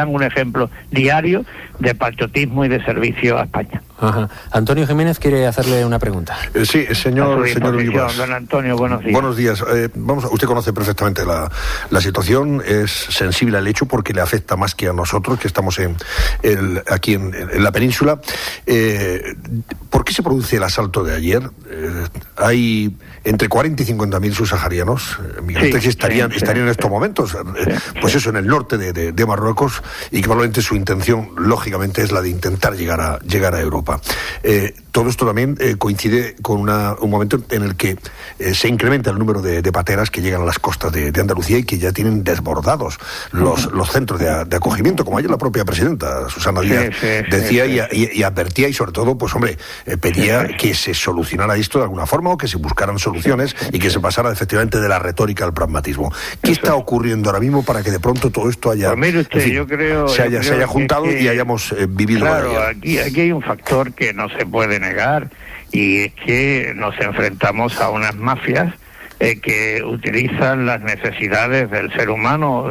un ejemplo diario de patriotismo y de servicio a España. Ajá. Antonio Jiménez quiere hacerle una pregunta. Sí, señor Ullibas. Don Antonio, buenos días. Buenos días. Usted conoce perfectamente la situación, es sensible al hecho porque le afecta más que a nosotros, que estamos aquí en la península. ¿Por qué se produce el asalto de ayer? Hay entre 40 y 50.000 subsaharianos migrantes que estarían en estos momentos, pues eso, en el norte de Marruecos, y que probablemente su intención, lógicamente, es la de intentar llegar a Europa. Todo esto también coincide con un momento en el que se incrementa el número de pateras que llegan a las costas de Andalucía y que ya tienen desbordados los centros de acogimiento, como ayer la propia presidenta Susana Díaz decía y advertía, y sobre todo, pues hombre, pedía que se solucionara esto de alguna forma, o que se buscaran soluciones y que se pasara efectivamente de la retórica al pragmatismo. ¿Qué está ocurriendo ahora mismo para que de pronto todo esto haya, pues mire usted, se haya juntado y hayamos vivido? Claro, aquí hay un factor que no se puede negar, y es que nos enfrentamos a unas mafias que utilizan las necesidades del ser humano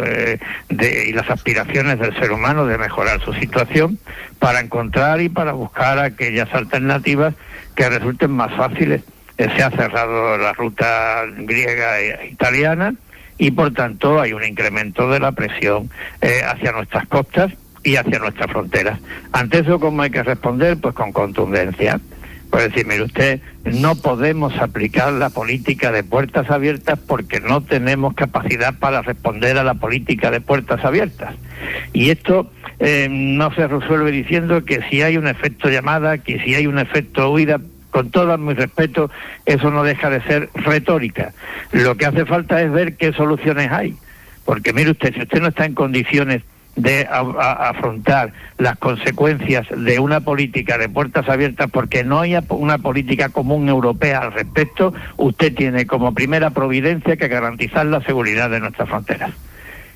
y las aspiraciones del ser humano de mejorar su situación para encontrar y para buscar aquellas alternativas que resulten más fáciles. Se ha cerrado la ruta griega e italiana, y por tanto hay un incremento de la presión hacia nuestras costas y hacia nuestras fronteras. Ante eso, ¿cómo hay que responder? Pues con contundencia. Pues decir, mire usted, no podemos aplicar la política de puertas abiertas porque no tenemos capacidad para responder a la política de puertas abiertas. Y esto no se resuelve diciendo que si hay un efecto llamada, que si hay un efecto huida. Con todo mi respeto, eso no deja de ser retórica. Lo que hace falta es ver qué soluciones hay. Porque mire usted, si usted no está en condiciones de afrontar las consecuencias de una política de puertas abiertas, porque no hay una política común europea al respecto, usted tiene como primera providencia que garantizar la seguridad de nuestras fronteras.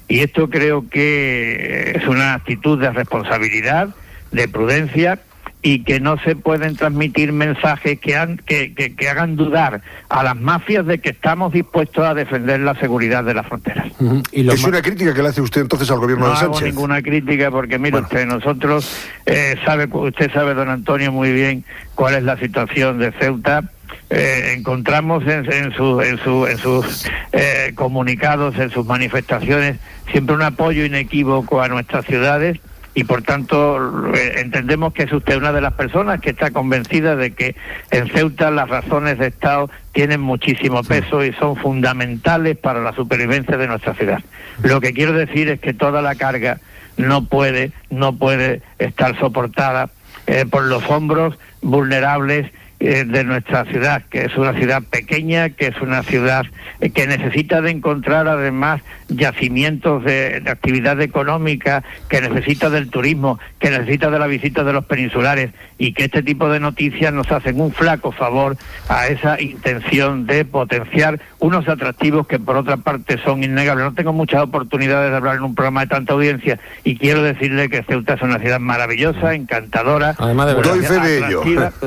Y esto creo que es una actitud de responsabilidad, de prudencia, y que no se pueden transmitir mensajes que hagan dudar a las mafias de que estamos dispuestos a defender la seguridad de las fronteras. ¿Es una crítica que le hace usted entonces al gobierno de Sánchez? No hago ninguna crítica, porque mire usted, nosotros, usted sabe, don Antonio, muy bien cuál es la situación de Ceuta. Encontramos en sus comunicados, en sus manifestaciones, siempre un apoyo inequívoco a nuestras ciudades. Y por tanto entendemos que es usted una de las personas que está convencida de que en Ceuta las razones de Estado tienen muchísimo peso y son fundamentales para la supervivencia de nuestra ciudad. Lo que quiero decir es que toda la carga no puede estar soportada por los hombros vulnerables de nuestra ciudad, que es una ciudad pequeña, que es una ciudad que necesita de encontrar además yacimientos de actividad económica, que necesita del turismo, que necesita de la visita de los peninsulares, y que este tipo de noticias nos hacen un flaco favor a esa intención de potenciar unos atractivos que por otra parte son innegables. No tengo muchas oportunidades de hablar en un programa de tanta audiencia, y quiero decirle que Ceuta es una ciudad maravillosa, encantadora, doy fe de ello.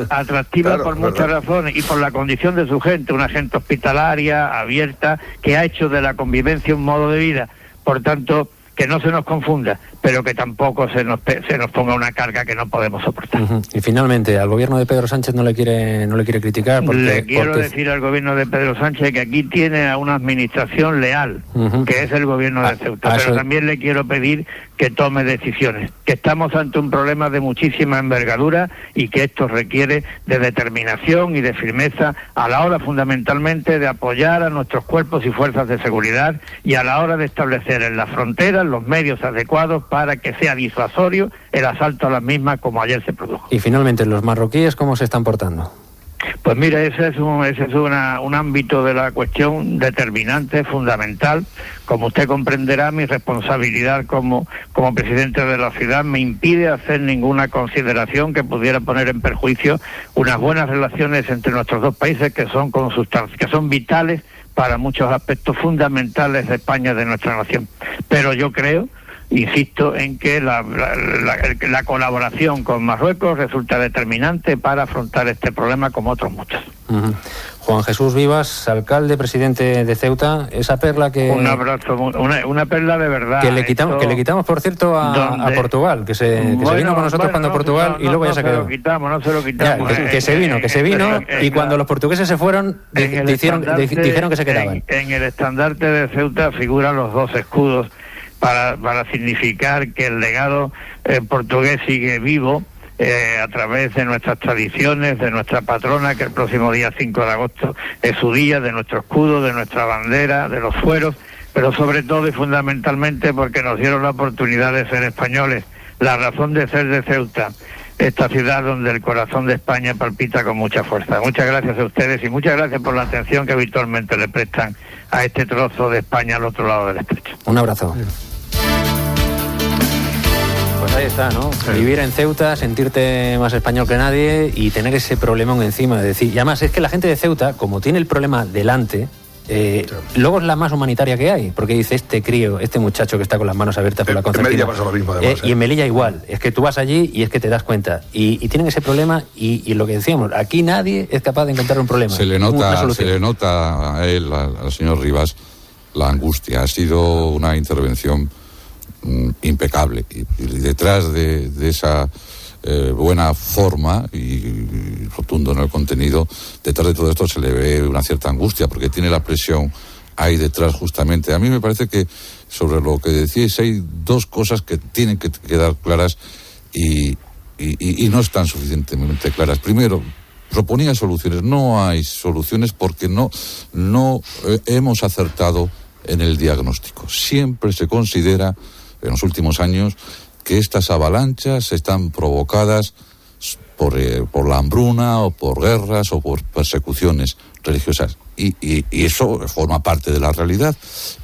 atractiva claro, por muchas razones, y por la condición de su gente, una gente hospitalaria, abierta, que ha hecho de la convivencia un modo de vida. Por tanto, que no se nos confunda, pero que tampoco se nos ponga una carga que no podemos soportar. Y finalmente, al gobierno de Pedro Sánchez no le quiere criticar le quiero decir al gobierno de Pedro Sánchez que aquí tiene a una administración leal, que es el gobierno de Ceuta, pero también le quiero pedir que tome decisiones, que estamos ante un problema de muchísima envergadura y que esto requiere de determinación y de firmeza a la hora fundamentalmente de apoyar a nuestros cuerpos y fuerzas de seguridad y a la hora de establecer en las fronteras los medios adecuados para que sea disuasorio el asalto a las mismas como ayer se produjo. Y finalmente, ¿los marroquíes cómo se están portando? Pues mira, ese es un ámbito de la cuestión determinante, fundamental. Como usted comprenderá, mi responsabilidad como presidente de la ciudad me impide hacer ninguna consideración que pudiera poner en perjuicio unas buenas relaciones entre nuestros dos países que son vitales para muchos aspectos fundamentales de España y de nuestra nación. Pero yo creo, insisto en que la colaboración con Marruecos resulta determinante para afrontar este problema como otros muchos. Juan Jesús Vivas, alcalde, presidente de Ceuta, esa perla que... Un abrazo, una perla de verdad. Que le quitamos, por cierto, a Portugal, que se vino con nosotros cuando Portugal y luego ya se quedó. No se lo quitamos. Ya, que se vino y cuando los portugueses se fueron dijeron que se quedaban. En el estandarte de Ceuta figuran los dos escudos para significar que el legado portugués sigue vivo a través de nuestras tradiciones, de nuestra patrona, que el próximo día 5 de agosto es su día, de nuestro escudo, de nuestra bandera, de los fueros, pero sobre todo y fundamentalmente porque nos dieron la oportunidad de ser españoles, la razón de ser de Ceuta, esta ciudad donde el corazón de España palpita con mucha fuerza. Muchas gracias a ustedes y muchas gracias por la atención que habitualmente le prestan a este trozo de España al otro lado del estrecho. Un abrazo. Pues ahí está, ¿no? Sí. Vivir en Ceuta, sentirte más español que nadie y tener ese problemón encima de decir... Y además es que la gente de Ceuta, como tiene el problema delante, luego es la más humanitaria que hay, porque dice este muchacho que está con las manos abiertas por la concertina. En Melilla pasa lo mismo, además. Y en Melilla igual. Es que tú vas allí y es que te das cuenta. Y tienen ese problema y lo que decíamos, aquí nadie es capaz de encontrar un problema. Se le nota a él, al señor Rivas, la angustia. Ha sido una intervención impecable y detrás de esa buena forma y rotundo en el contenido, detrás de todo esto se le ve una cierta angustia porque tiene la presión ahí detrás justamente. A mí me parece que sobre lo que decíais hay dos cosas que tienen que quedar claras y no están suficientemente claras. Primero, proponía soluciones. No hay soluciones porque no hemos acertado en el diagnóstico. Siempre se considera en los últimos años que estas avalanchas están provocadas por la hambruna o por guerras o por persecuciones religiosas y eso forma parte de la realidad,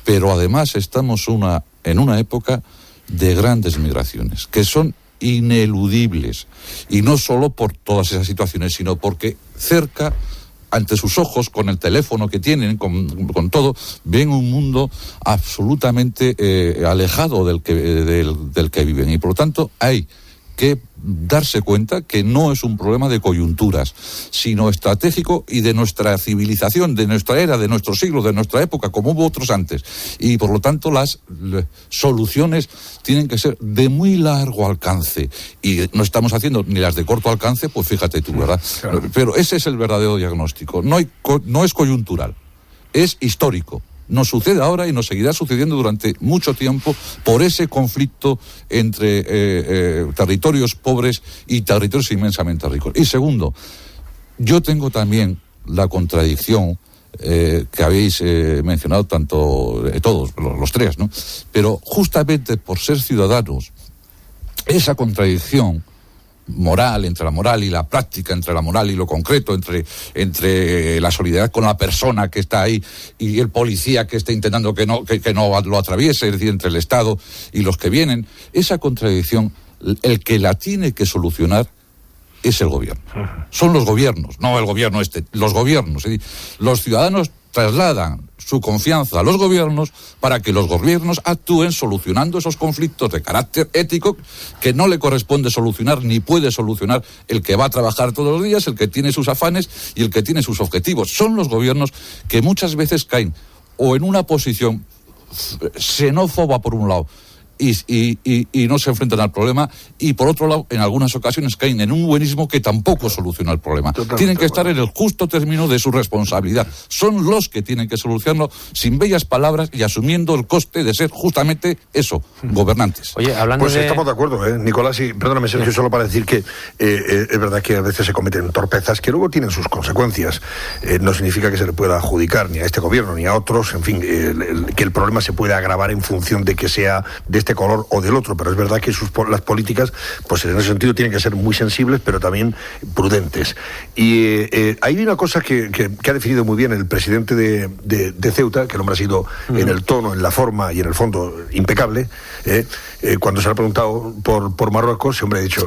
pero además estamos en una época de grandes migraciones que son ineludibles y no solo por todas esas situaciones sino porque cerca, ante sus ojos, con el teléfono que tienen, con todo, ven un mundo absolutamente alejado del que viven. Y por lo tanto hay que darse cuenta que no es un problema de coyunturas, sino estratégico y de nuestra civilización, de nuestra era, de nuestro siglo, de nuestra época, como hubo otros antes. Y por lo tanto las soluciones tienen que ser de muy largo alcance. Y no estamos haciendo ni las de corto alcance, pues fíjate tú, ¿verdad? Claro. Pero ese es el verdadero diagnóstico. No es coyuntural, es histórico. Nos sucede ahora y nos seguirá sucediendo durante mucho tiempo por ese conflicto entre territorios pobres y territorios inmensamente ricos. Y segundo, yo tengo también la contradicción que habéis mencionado todos, los tres, ¿no? Pero justamente por ser ciudadanos, esa contradicción moral, entre la moral y la práctica, entre la moral y lo concreto, entre la solidaridad con la persona que está ahí y el policía que está intentando que no lo atraviese, es decir, entre el Estado y los que vienen, esa contradicción, el que la tiene que solucionar es el gobierno. Son los gobiernos, no el gobierno los gobiernos. Es decir, los ciudadanos trasladan su confianza a los gobiernos para que los gobiernos actúen solucionando esos conflictos de carácter ético que no le corresponde solucionar ni puede solucionar el que va a trabajar todos los días, el que tiene sus afanes y el que tiene sus objetivos. Son los gobiernos que muchas veces caen o en una posición xenófoba por un lado y no se enfrentan al problema, y por otro lado, en algunas ocasiones caen en un buenismo que tampoco soluciona el problema. Tienen que estar en el justo término de su responsabilidad. Son los que tienen que solucionarlo sin bellas palabras y asumiendo el coste de ser justamente eso, gobernantes. Oye, hablando pues estamos de acuerdo, Nicolás, y perdóname, Sergio, solo para decir que es verdad que a veces se cometen torpezas que luego tienen sus consecuencias. No significa que se le pueda adjudicar ni a este gobierno ni a otros, en fin, que el problema se pueda agravar en función de que sea de este color o del otro, pero es verdad que las políticas, pues en ese sentido tienen que ser muy sensibles, pero también prudentes. Y hay una cosa que ha definido muy bien el presidente de Ceuta, que el hombre ha sido en el tono, en la forma y en el fondo impecable. Cuando se le ha preguntado por Marruecos, ese hombre ha dicho...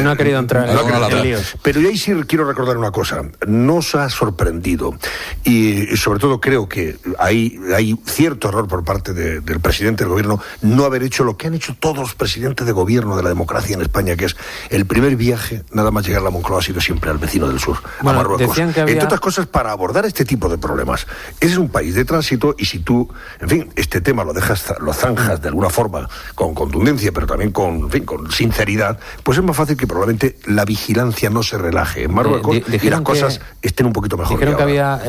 no ha querido entrar en líos. Pero yo ahí sí quiero recordar una cosa. Nos ha sorprendido y sobre todo creo que hay cierto error por parte del presidente del gobierno no haber hecho lo que han hecho todos los presidentes de gobierno de la democracia en España, que es el primer viaje, nada más llegar a la Moncloa, ha sido siempre al vecino del sur, a Marruecos. Entre otras cosas, para abordar este tipo de problemas. Ese es un país de tránsito y si tú, en fin, este tema lo zanjas de alguna forma con contundencia, pero también con sinceridad, pues es más fácil que probablemente la vigilancia no se relaje en Marruecos y las cosas estén un poquito mejor. Dijeron que había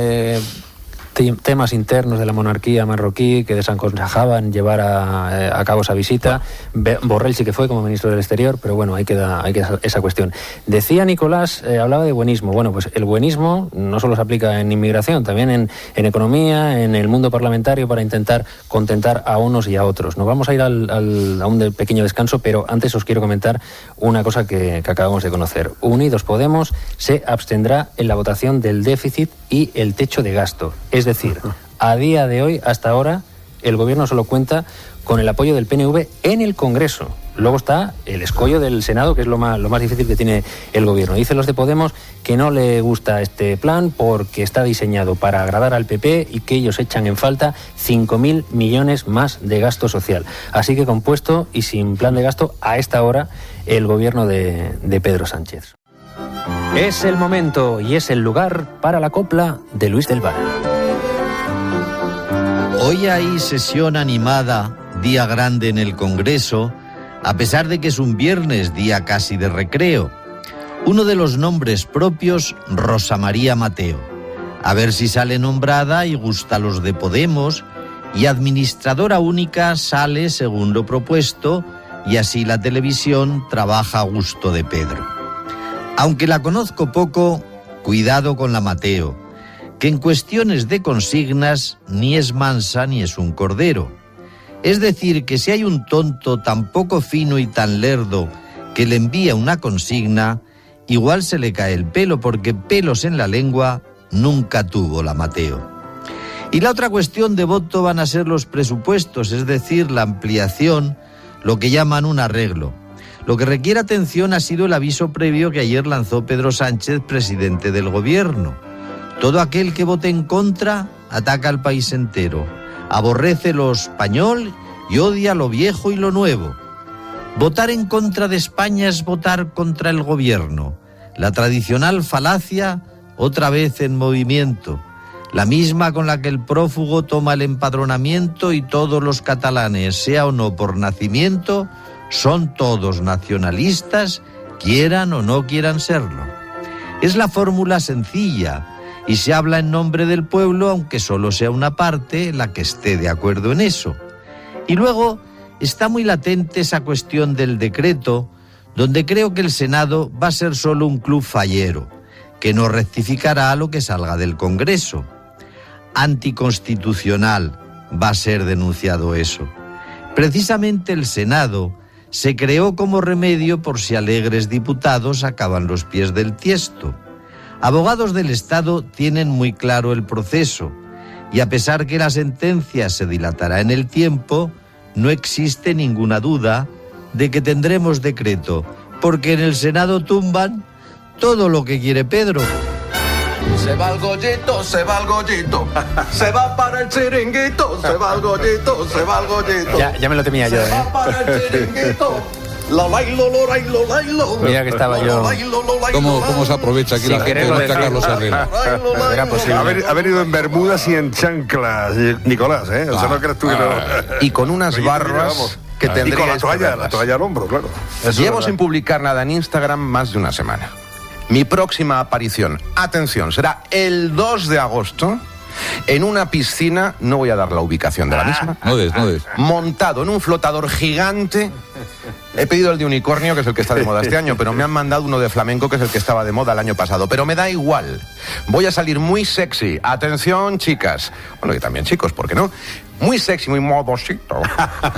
temas internos de la monarquía marroquí que desaconsejaban llevar a cabo esa visita. Borrell sí que fue como ministro del Exterior, pero bueno, ahí queda esa cuestión. Decía Nicolás, hablaba de buenismo. Bueno, pues el buenismo no solo se aplica en inmigración, también en economía, en el mundo parlamentario, para intentar contentar a unos y a otros. Nos vamos a ir a un pequeño descanso, pero antes os quiero comentar una cosa que acabamos de conocer. Unidos Podemos se abstendrá en la votación del déficit y el techo de gasto. Es decir, a día de hoy, hasta ahora, el gobierno solo cuenta con el apoyo del PNV en el Congreso. Luego está el escollo del Senado, que es lo más difícil que tiene el gobierno. Dicen los de Podemos que no le gusta este plan porque está diseñado para agradar al PP y que ellos echan en falta 5.000 millones más de gasto social. Así que compuesto y sin plan de gasto, a esta hora, el gobierno de Pedro Sánchez. Es el momento y es el lugar para la copla de Luis del Val. Hoy hay sesión animada, día grande en el Congreso, a pesar de que es un viernes, día casi de recreo. Uno de los nombres propios, Rosa María Mateo. A ver si sale nombrada y gusta a los de Podemos, y administradora única sale según lo propuesto, y así la televisión trabaja a gusto de Pedro. Aunque la conozco poco, cuidado con la Mateo, que en cuestiones de consignas ni es mansa ni es un cordero. Es decir, que si hay un tonto tan poco fino y tan lerdo que le envía una consigna, igual se le cae el pelo, porque pelos en la lengua nunca tuvo la Mateo. Y la otra cuestión de voto van a ser los presupuestos, es decir, la ampliación, lo que llaman un arreglo. Lo que requiere atención ha sido el aviso previo que ayer lanzó Pedro Sánchez, presidente del gobierno. Todo aquel que vote en contra ataca al país entero, aborrece lo español y odia lo viejo y lo nuevo. Votar en contra de España es votar contra el gobierno. La tradicional falacia otra vez en movimiento, la misma con la que el prófugo toma el empadronamiento y todos los catalanes, sea o no por nacimiento, son todos nacionalistas, quieran o no quieran serlo. Es la fórmula sencilla y se habla en nombre del pueblo, aunque solo sea una parte la que esté de acuerdo en eso. Y luego está muy latente esa cuestión del decreto, donde creo que el Senado va a ser solo un club fallero, que no rectificará lo que salga del Congreso. Anticonstitucional va a ser denunciado eso. Precisamente el Senado se creó como remedio por si alegres diputados acaban los pies del tiesto. Abogados del Estado tienen muy claro el proceso y a pesar que la sentencia se dilatará en el tiempo, no existe ninguna duda de que tendremos decreto, porque en el Senado tumban todo lo que quiere Pedro. Se va el gollito, se va el gollito, se va para el chiringuito, se va el gollito, se va el gollito. Ya me lo temía yo, Se va para el chiringuito. Lo lailo, lo lailo, lailo. Mira que estaba yo. ¿Cómo se aprovecha aquí Sin la gente quererlo de Carlos Herrera? Era posible. Ha venido en bermudas y en chanclas, Nicolás, ¿eh? O sea, no crees tú que no... Y con unas barbas que Y con tendríais que la verlas. toalla al hombro, claro. Llevo sin publicar nada en Instagram más de una semana. Mi próxima aparición, atención, será el 2 de agosto en una piscina, no voy a dar la ubicación de la misma, No des. montado en un flotador gigante. He pedido el de unicornio, que es el que está de moda este año, pero me han mandado uno de flamenco, que es el que estaba de moda el año pasado. Pero me da igual. Voy a salir muy sexy. Atención, chicas. Bueno, y también chicos, ¿por qué no? Muy sexy, muy modosito.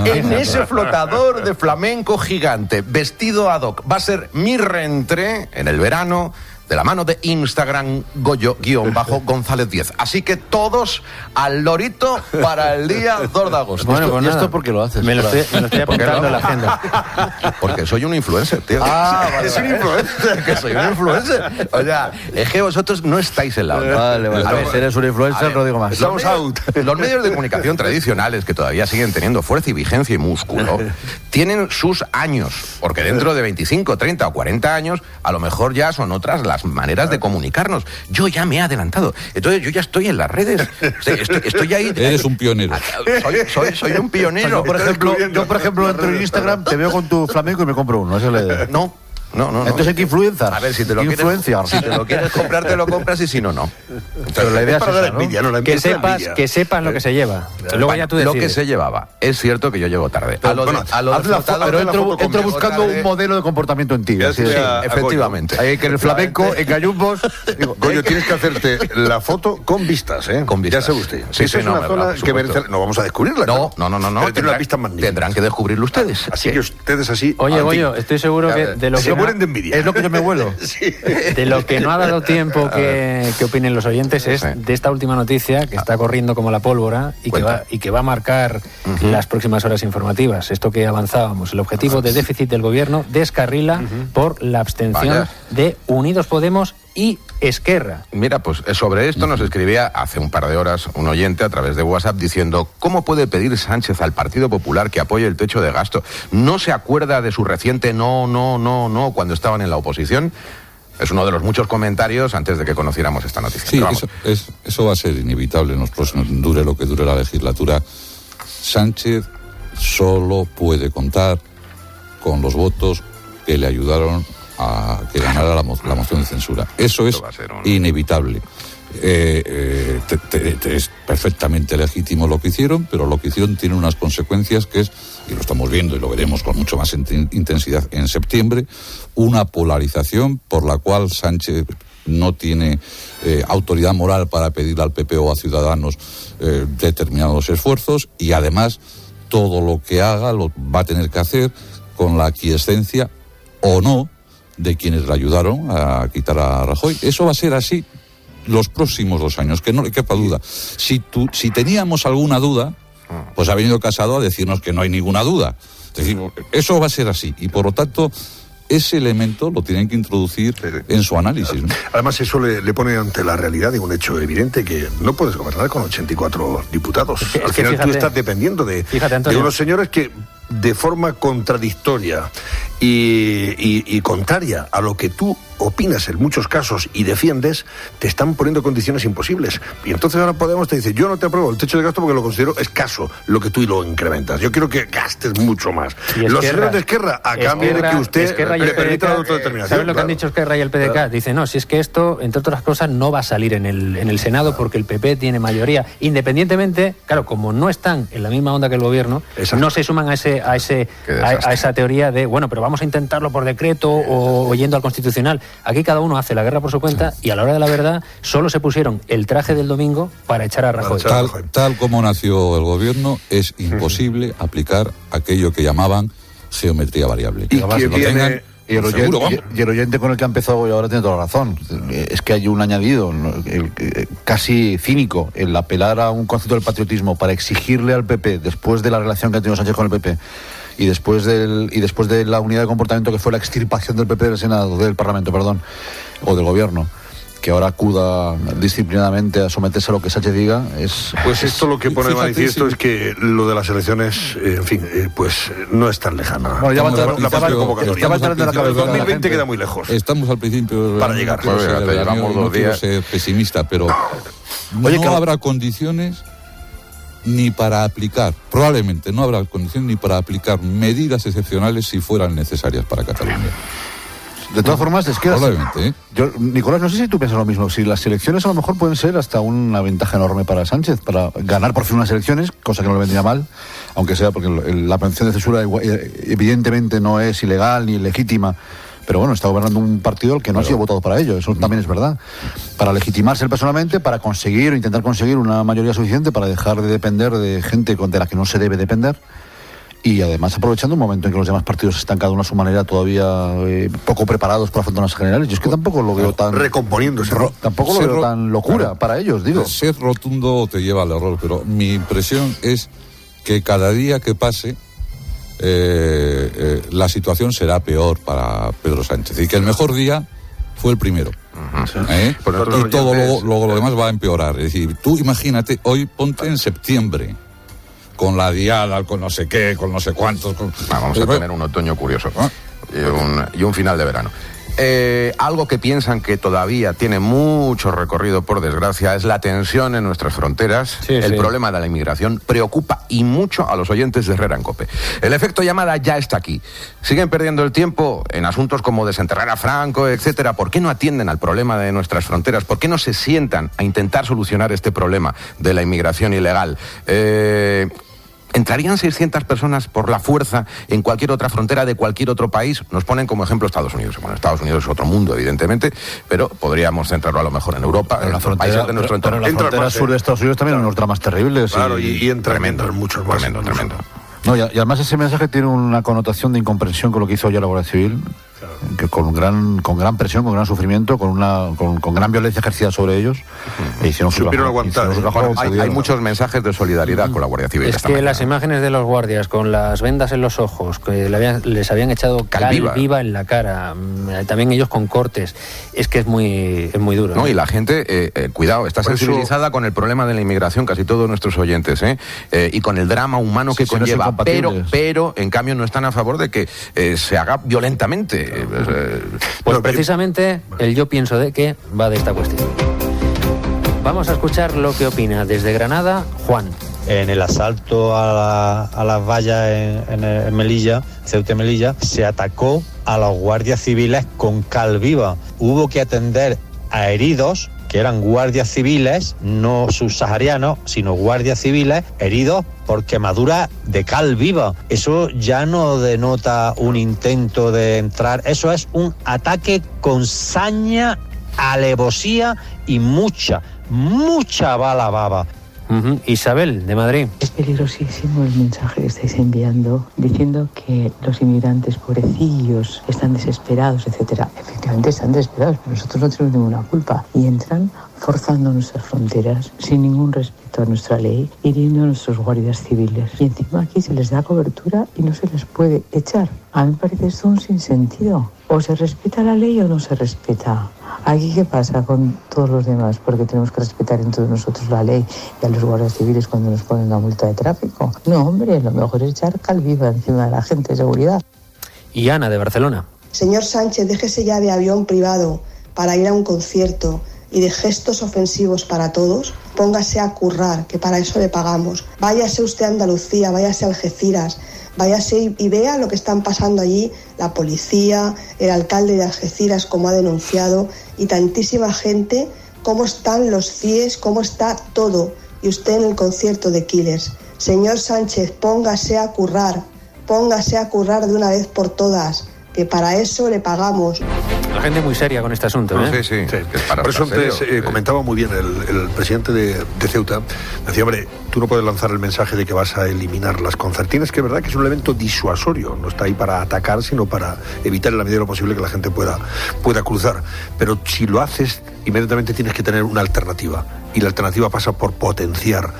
En ese flotador de flamenco gigante, vestido ad hoc. Va a ser mi reentré en el verano, de la mano de Instagram Goyo-González 10. Así que todos al lorito para el día 2 de agosto. Bueno, pues ¿Y nada. esto por qué lo haces? Me lo estoy apuntando en la agenda. Porque soy un influencer, tío. Vale, Es un influencer, que soy un influencer. O sea, es que vosotros no estáis en la onda. Vale. A ver, Si eres un influencer, no digo más. Estamos out. Los medios de comunicación tradicionales, que todavía siguen teniendo fuerza y vigencia y músculo, tienen sus años. Porque dentro de 25, 30 o 40 años, a lo mejor ya son otras las maneras de comunicarnos. Yo ya me he adelantado. Entonces yo ya estoy en las redes. Estoy ahí. Eres un pionero. Soy un pionero. Yo, por ejemplo, entro en Instagram, te veo con tu flamenco y me compro uno. Esa es la idea. No. Entonces hay que influenciar. A ver, si te lo influenciar. si te lo quieres comprar, te lo compras, y si no, no. Pero la idea es para dar esa, ¿no? envidia, no la Que envidia, la envidia. sepas lo que se lleva. Luego ya tú Lo decides. que se llevaba. Es cierto que yo llego tarde. A lo de haz la flotador, foto, Pero haz la foto entro con- buscando un modelo de comportamiento en ti. Ya así te es. voy a- efectivamente. Hay que en el flamenco, en gallumbos. Digo, Goyo, tienes que hacerte la foto con vistas, ¿eh? Con vistas. Ya sabe usted. Sí, Esa sí, es no, una me zona por que supuesto. merece... No vamos a descubrirla. No. Pero tiene una pista magnífica. Tendrán que descubrirlo ustedes. Así que ustedes así... Oye, al fin, Goyo, estoy seguro que de lo se que no, mueren de envidia. es lo que yo me vuelo. Sí. de lo que no ha dado tiempo que opinen los oyentes es Sí. de esta última noticia que está corriendo como la pólvora Cuenta. y que va a marcar las próximas horas informativas. Esto que avanzábamos, el objetivo de déficit del gobierno descarrila por la abstención Vaya. de Unidos Podemos y Esquerra. Mira, pues sobre esto nos escribía hace un par de horas un oyente a través de WhatsApp diciendo: ¿cómo puede pedir Sánchez al Partido Popular que apoye el techo de gasto? ¿No se acuerda de su reciente no cuando estaban en la oposición? Es uno de los muchos comentarios antes de que conociéramos esta noticia. Sí, Pero vamos. eso va a ser inevitable en los próximos, dure lo que dure la legislatura. Sánchez solo puede contar con los votos que le ayudaron a que ganara la moción de censura. Eso es va a ser inevitable. Es perfectamente legítimo lo que hicieron, pero lo que hicieron tiene unas consecuencias que es, y lo estamos viendo y lo veremos con mucho más intensidad en septiembre, una polarización por la cual Sánchez no tiene autoridad moral para pedir al PP o a Ciudadanos determinados esfuerzos, y además todo lo que haga lo va a tener que hacer con la aquiescencia o no de quienes le ayudaron a quitar a Rajoy. Eso va a ser así los próximos 2 años, que no le quepa duda. Si teníamos alguna duda, pues ha venido Casado a decirnos que no hay ninguna duda. Es decir, eso va a ser así, y por lo tanto ese elemento lo tienen que introducir en su análisis, ¿no? Además, eso le pone ante la realidad de un hecho evidente, que no puedes gobernar con 84 diputados. Es que Al final fíjate, tú estás dependiendo de Antonio, unos señores que, de forma contradictoria y contraria a lo que tú opinas en muchos casos y defiendes, te están poniendo condiciones imposibles. Y entonces ahora Podemos te dice: yo no te apruebo el techo de gasto porque lo considero escaso lo que tú lo incrementas. Yo quiero que gastes mucho más. Y Los señores de Esquerra, a cambio de que usted Esquerra y le el permita PDK, la autodeterminación. ¿sabes lo que han claro. dicho Esquerra y el PDK? Dice, no, si es que esto, entre otras cosas, no va a salir en el Senado porque el PP tiene mayoría. Independientemente, claro, como no están en la misma onda que el gobierno, Exacto. no se suman a esa teoría de, bueno, pero vamos a intentarlo por decreto o yendo al Constitucional. Aquí cada uno hace la guerra por su cuenta, y a la hora de la verdad solo se pusieron el traje del domingo para echar a Rajoy. Tal como nació el gobierno, es imposible aplicar aquello que llamaban geometría variable. Y Además, que lo viene- tengan Y el, seguro, oyente, vamos. y el oyente con el que ha empezado y ahora tiene toda la razón. Es que hay un añadido casi cínico, el apelar a un concepto del patriotismo para exigirle al PP, después de la relación que ha tenido Sánchez con el PP, y después de la unidad de comportamiento que fue la extirpación del PP del Senado, del Parlamento, perdón, o del Gobierno, que ahora acuda disciplinadamente a someterse a lo que Sánchez diga, es... Pues esto lo que pone de Fíjate, manifiesto sí. es que lo de las elecciones, en fin, pues no es tan lejana. Bueno, ya va a entrar- La ya va- próxima convocatoria. ya va a entrar en la cabeza de la 2020 gente. queda muy lejos. Estamos al principio Para llegar. no quiero Pues ser fíjate, llevamos no 2 quiero días. ser pesimista, pero Oye, no que- habrá condiciones ni para aplicar, probablemente no habrá condición ni para aplicar medidas excepcionales si fueran necesarias para Cataluña. De todas formas, es que... Probablemente, ¿eh? Nicolás, no sé si tú piensas lo mismo. Si las elecciones a lo mejor pueden ser hasta una ventaja enorme para Sánchez, para ganar por fin unas elecciones, cosa que no le vendría mal, aunque sea porque la prevención de censura evidentemente no es ilegal ni ilegítima. Pero bueno, está gobernando un partido al que no ha sido votado para ello, eso también es verdad. Para legitimarse él personalmente, para conseguir o intentar conseguir una mayoría suficiente para dejar de depender de gente de la que no se debe depender. Y además aprovechando un momento en que los demás partidos están cada uno a su manera todavía poco preparados para afrontar las generales. Yo es que tampoco lo veo tan... Recomponiéndose. Tampoco lo veo tan locura para ellos, digo. Ser rotundo te lleva al error, pero mi impresión es que cada día que pase la situación será peor para Pedro Sánchez. Y que el mejor día fue el primero. Y todo lo demás va a empeorar. Es decir, tú imagínate, hoy ponte en septiembre, con la diada, con no sé qué, con no sé cuántos... Vamos a tener un otoño curioso y un final de verano. Algo que piensan que todavía tiene mucho recorrido, por desgracia, es la tensión en nuestras fronteras. El problema de la inmigración preocupa y mucho a los oyentes de Herrera en COPE. El efecto llamada ya está aquí. Siguen perdiendo el tiempo en asuntos como desenterrar a Franco, etcétera. ¿Por qué no atienden al problema de nuestras fronteras? ¿Por qué no se sientan a intentar solucionar este problema de la inmigración ilegal? ¿Entrarían 600 personas por la fuerza en cualquier otra frontera de cualquier otro país? Nos ponen como ejemplo Estados Unidos. Bueno, Estados Unidos es otro mundo, evidentemente, pero podríamos centrarlo a lo mejor en Europa, en los países de nuestro entorno. Pero la frontera sur de Estados Unidos también hay unos dramas terribles. Claro, y entran muchos más. Tremendo. No, y además ese mensaje tiene una connotación de incomprensión con lo que hizo ayer la Guardia Civil, que con gran presión, con gran sufrimiento, con gran violencia ejercida sobre ellos, e hicieron su supieron aguantar. Hay muchos mensajes de solidaridad con la Guardia Civil. Es que las imágenes de los guardias con las vendas en los ojos, que les habían echado cal viva en la cara, también ellos con cortes, es que es muy duro. No, y la gente, cuidado, está sensibilizada con el problema de la inmigración, casi todos nuestros oyentes, y con el drama humano que conlleva, pero en cambio no están a favor de que se haga violentamente. Pues precisamente el yo pienso de que va de esta cuestión. Vamos a escuchar lo que opina desde Granada Juan. En el asalto a las vallas en Melilla, Ceuta y Melilla, se atacó a los guardias civiles con cal viva. Hubo que atender a heridos que eran guardias civiles, no subsaharianos, sino guardias civiles heridos por quemadura de cal viva. Eso ya no denota un intento de entrar, eso es un ataque con saña, alevosía y mucha bala baba. Isabel, de Madrid. Es peligrosísimo el mensaje que estáis enviando, diciendo que los inmigrantes pobrecillos están desesperados, etcétera. Efectivamente están desesperados, pero nosotros no tenemos ninguna culpa. Y entran forzando nuestras fronteras, sin ningún respeto a nuestra ley, hiriendo a nuestros guardias civiles. Y encima aquí se les da cobertura y no se les puede echar. A mí me parece esto un sinsentido. O se respeta la ley o no se respeta. ¿Aquí qué pasa con todos los demás? Porque tenemos que respetar entre nosotros la ley y a los guardias civiles cuando nos ponen una multa de tráfico. No, hombre, lo mejor es echar cal viva encima de la gente de seguridad. Y Ana, de Barcelona. Señor Sánchez, déjese ya de avión privado para ir a un concierto y de gestos ofensivos para todos. Póngase a currar, que para eso le pagamos. Váyase usted a Andalucía, váyase a Algeciras, váyase y vea lo que están pasando allí, la policía, el alcalde de Algeciras, como ha denunciado, y tantísima gente, cómo están los CIEs, cómo está todo. Y usted en el concierto de Killers. Señor Sánchez, póngase a currar de una vez por todas, que para eso le pagamos. La gente muy seria con este asunto, ¿eh? Sí. Por eso antes comentaba muy bien el presidente de Ceuta. Decía, hombre, tú no puedes lanzar el mensaje de que vas a eliminar las concertinas, que es verdad que es un elemento disuasorio, no está ahí para atacar, sino para evitar en la medida de lo posible que la gente pueda cruzar. Pero si lo haces, inmediatamente tienes que tener una alternativa. Y la alternativa pasa por potenciar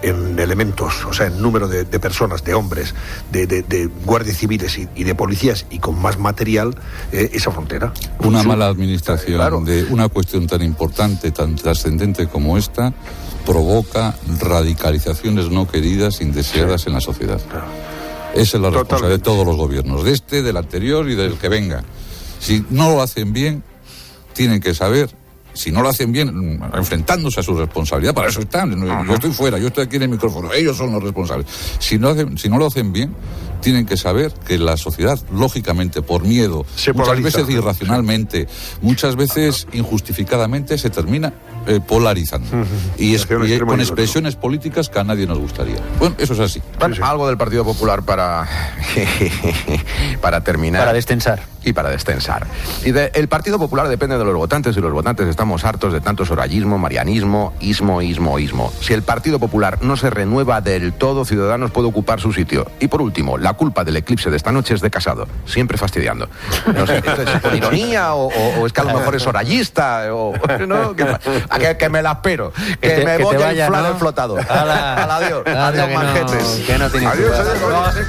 en elementos, o sea, en número de personas, de hombres, de guardias civiles y de policías, y con más material, esa frontera. Una mala administración de una cuestión tan importante, tan trascendente como esta, provoca radicalizaciones no queridas, indeseadas en la sociedad. Claro. Esa es la responsabilidad de todos los gobiernos, de del anterior y del que venga. Si no lo hacen bien, tienen que saber si no lo hacen bien, enfrentándose a su responsabilidad, para eso están. Yo estoy fuera, yo estoy aquí en el micrófono, ellos son los responsables. Si no lo hacen bien, tienen que saber que la sociedad, lógicamente, por miedo, muchas veces irracionalmente, muchas veces injustificadamente, se termina polarizando. Y con expresiones políticas que a nadie nos gustaría. Bueno, eso es así. Bueno, algo del Partido Popular para terminar. Para destensar. Y para destensar. El Partido Popular depende de los votantes, y los votantes estamos hartos de tanto sorayismo, marianismo, ismo. Si el Partido Popular no se renueva del todo, Ciudadanos puede ocupar su sitio. Y por último, la culpa del eclipse de esta noche es de Casado, siempre fastidiando. No sé, ¿esto es por ironía o es que a lo mejor es sorayista? ¿No? Que me la espero. Que me voy a inflar el flotador. Adiós. Adiós, manjetes. Que no tienes adiós.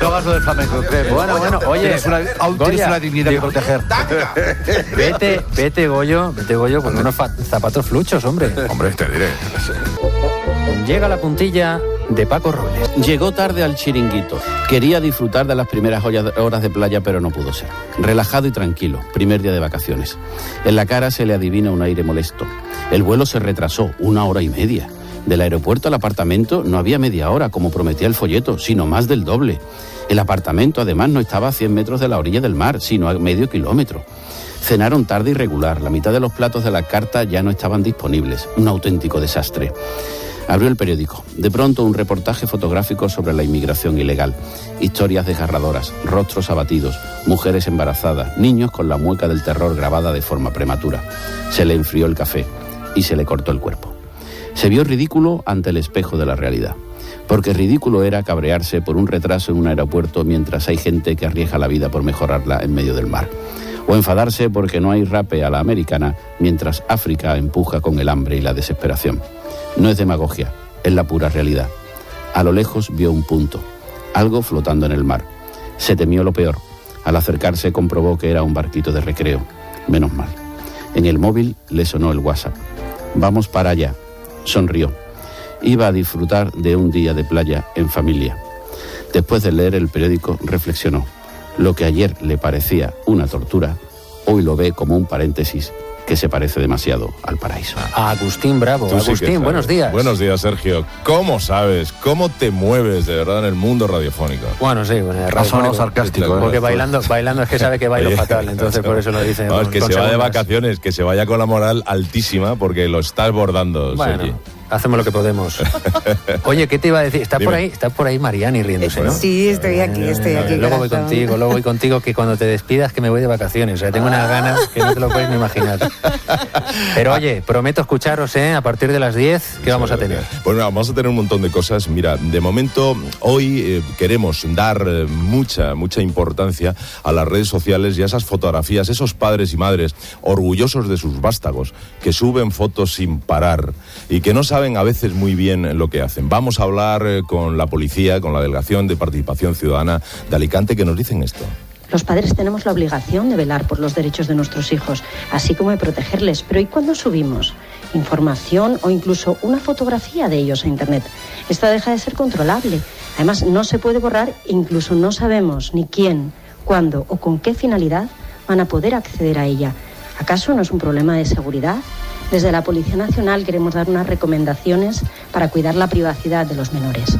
No hagas lo del flamenco. Bueno, oye, aún tienes una dignidad que proteger. Vete, Goyo, con unos zapatos fluchos, hombre. Hombre, te diré. Llega la puntilla de Paco Robles. Llegó tarde al chiringuito. Quería disfrutar de las primeras horas de playa, pero no pudo ser. Relajado y tranquilo, primer día de vacaciones. En la cara se le adivina un aire molesto. El vuelo se retrasó 1 hora y media. Del aeropuerto al apartamento no había media hora, como prometía el folleto, sino más del doble. El apartamento, además, no estaba a 100 metros de la orilla del mar, sino a medio kilómetro. Cenaron tarde y regular. La mitad de los platos de la carta ya no estaban disponibles. Un auténtico desastre. Abrió el periódico. De pronto, un reportaje fotográfico sobre la inmigración ilegal. Historias desgarradoras, rostros abatidos, mujeres embarazadas, niños con la mueca del terror grabada de forma prematura. Se le enfrió el café y se le cortó el cuerpo. Se vio ridículo ante el espejo de la realidad. Porque ridículo era cabrearse por un retraso en un aeropuerto mientras hay gente que arriesga la vida por mejorarla en medio del mar. O enfadarse porque no hay rape a la americana mientras África empuja con el hambre y la desesperación. No es demagogia, es la pura realidad. A lo lejos vio un punto, algo flotando en el mar. Se temió lo peor. Al acercarse comprobó que era un barquito de recreo. Menos mal. En el móvil le sonó el WhatsApp. Vamos para allá. Sonrió. Iba a disfrutar de un día de playa en familia. Después de leer el periódico, reflexionó. Lo que ayer le parecía una tortura, hoy lo ve como un paréntesis que se parece demasiado al paraíso. Agustín Bravo. Agustín, buenos días. Buenos días, Sergio. ¿Cómo sabes? ¿Cómo te mueves de verdad en el mundo radiofónico? Bueno, sí, ha sonado sarcástico. Porque bailando es que sabe que bailo fatal, entonces por eso lo dice. No, es que se va de vacaciones, que se vaya con la moral altísima porque lo estás bordando, bueno, Sergio. Hacemos lo que podemos. Oye, ¿qué te iba a decir? Está por ahí Mariani riéndose, ¿no? Sí, estoy aquí. Luego voy contigo, que cuando te despidas que me voy de vacaciones. O sea, tengo unas ganas que no te lo puedes ni imaginar. Pero oye, prometo escucharos, a partir de las 10, ¿qué vamos a tener? Bueno, vamos a tener un montón de cosas. Mira, de momento, hoy queremos dar mucha importancia a las redes sociales y a esas fotografías, esos padres y madres orgullosos de sus vástagos, que suben fotos sin parar y que no saben a veces muy bien lo que hacen. Vamos a hablar con la policía, con la Delegación de Participación Ciudadana de Alicante, que nos dicen esto. Los padres tenemos la obligación de velar por los derechos de nuestros hijos, así como de protegerles. Pero ¿y cuándo subimos información o incluso una fotografía de ellos a Internet? Esto deja de ser controlable. Además, no se puede borrar, incluso no sabemos ni quién, cuándo o con qué finalidad van a poder acceder a ella. ¿Acaso no es un problema de seguridad? Desde la Policía Nacional queremos dar unas recomendaciones para cuidar la privacidad de los menores.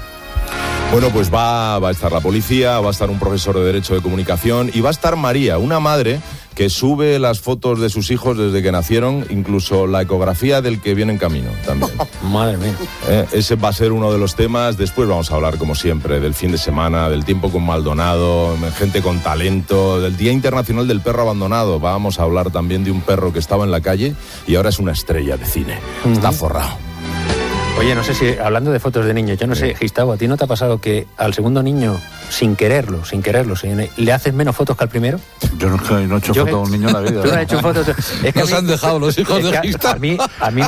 Bueno, pues va a estar la policía, va a estar un profesor de Derecho de Comunicación y va a estar María, una madre que sube las fotos de sus hijos desde que nacieron, incluso la ecografía del que viene en camino también. Madre mía. Ese va a ser uno de los temas. Después vamos a hablar, como siempre, del fin de semana, del tiempo con Maldonado, gente con talento, del Día Internacional del Perro Abandonado. Vamos a hablar también de un perro que estaba en la calle y ahora es una estrella de cine. Está forrado. Oye, no sé si, hablando de fotos de niños, yo no sé, Gustavo, ¿a ti no te ha pasado que al segundo niño, sin quererlo, le haces menos fotos que al primero? Yo no he hecho fotos a un niño en la vida. Tú no has hecho fotos. Es que nos han dejado los hijos de Gustavo. A mí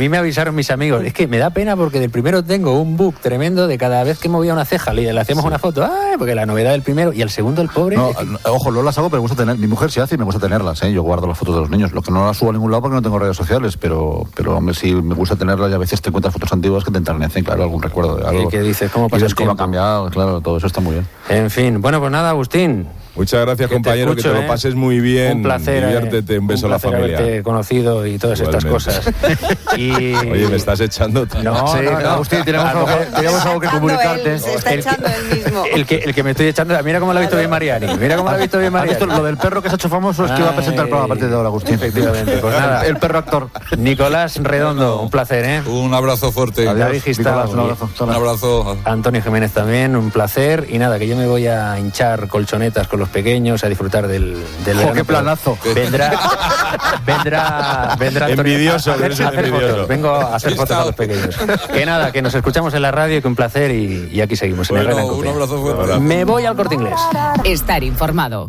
me avisaron mis amigos. Es que me da pena porque del primero tengo un bug tremendo de cada vez que movía una ceja, le hacíamos una foto, porque la novedad del primero, y al segundo el pobre... No, ojo, no las hago, pero me gusta tener... Mi mujer se hace y me gusta tenerlas, Yo guardo las fotos de los niños. Lo que no las subo a ningún lado porque no tengo redes sociales, pero hombre, sí me gusta tenerlas y a veces te encuentras fotos antiguas que te enternecen, claro, algún recuerdo de algo. ¿Qué dices? ¿Cómo pasa el tiempo? Ha cambiado, claro, todo eso está muy bien. En fin, bueno, pues nada, Agustín, Muchas gracias, compañero, que te lo pases muy bien. Un placer. Diviértete, un beso a la familia. Haberte conocido y todas Igualmente. estas cosas. Oye, me estás echando. No, Agustín, tenemos algo que comunicarte. Se está echando él mismo. El que me estoy echando. Mira cómo lo ha visto bien Mariani. Mira cómo lo ha visto bien ¿Has Mariani. visto lo del perro que se ha hecho famoso? Es que iba a presentar el programa a partir de ahora, Agustín. Efectivamente, pues nada. El perro actor. Nicolás Redondo, un placer, ¿eh? Un abrazo fuerte. David Gistau, Nicolás, un abrazo. Un abrazo. Antonio Jiménez también, un placer. Y nada, que yo me voy a hinchar colchonetas con los pequeños, a disfrutar del verano. ¡Qué planazo! Vendrá Antonio Envidioso, a hacer envidioso. fotos. Vengo a hacer fotos a los pequeños. Que nada, que nos escuchamos en la radio y que un placer y aquí seguimos en Bueno, Herrera en un Cope. abrazo fuerte. Me voy al Corte Inglés. Estar informado.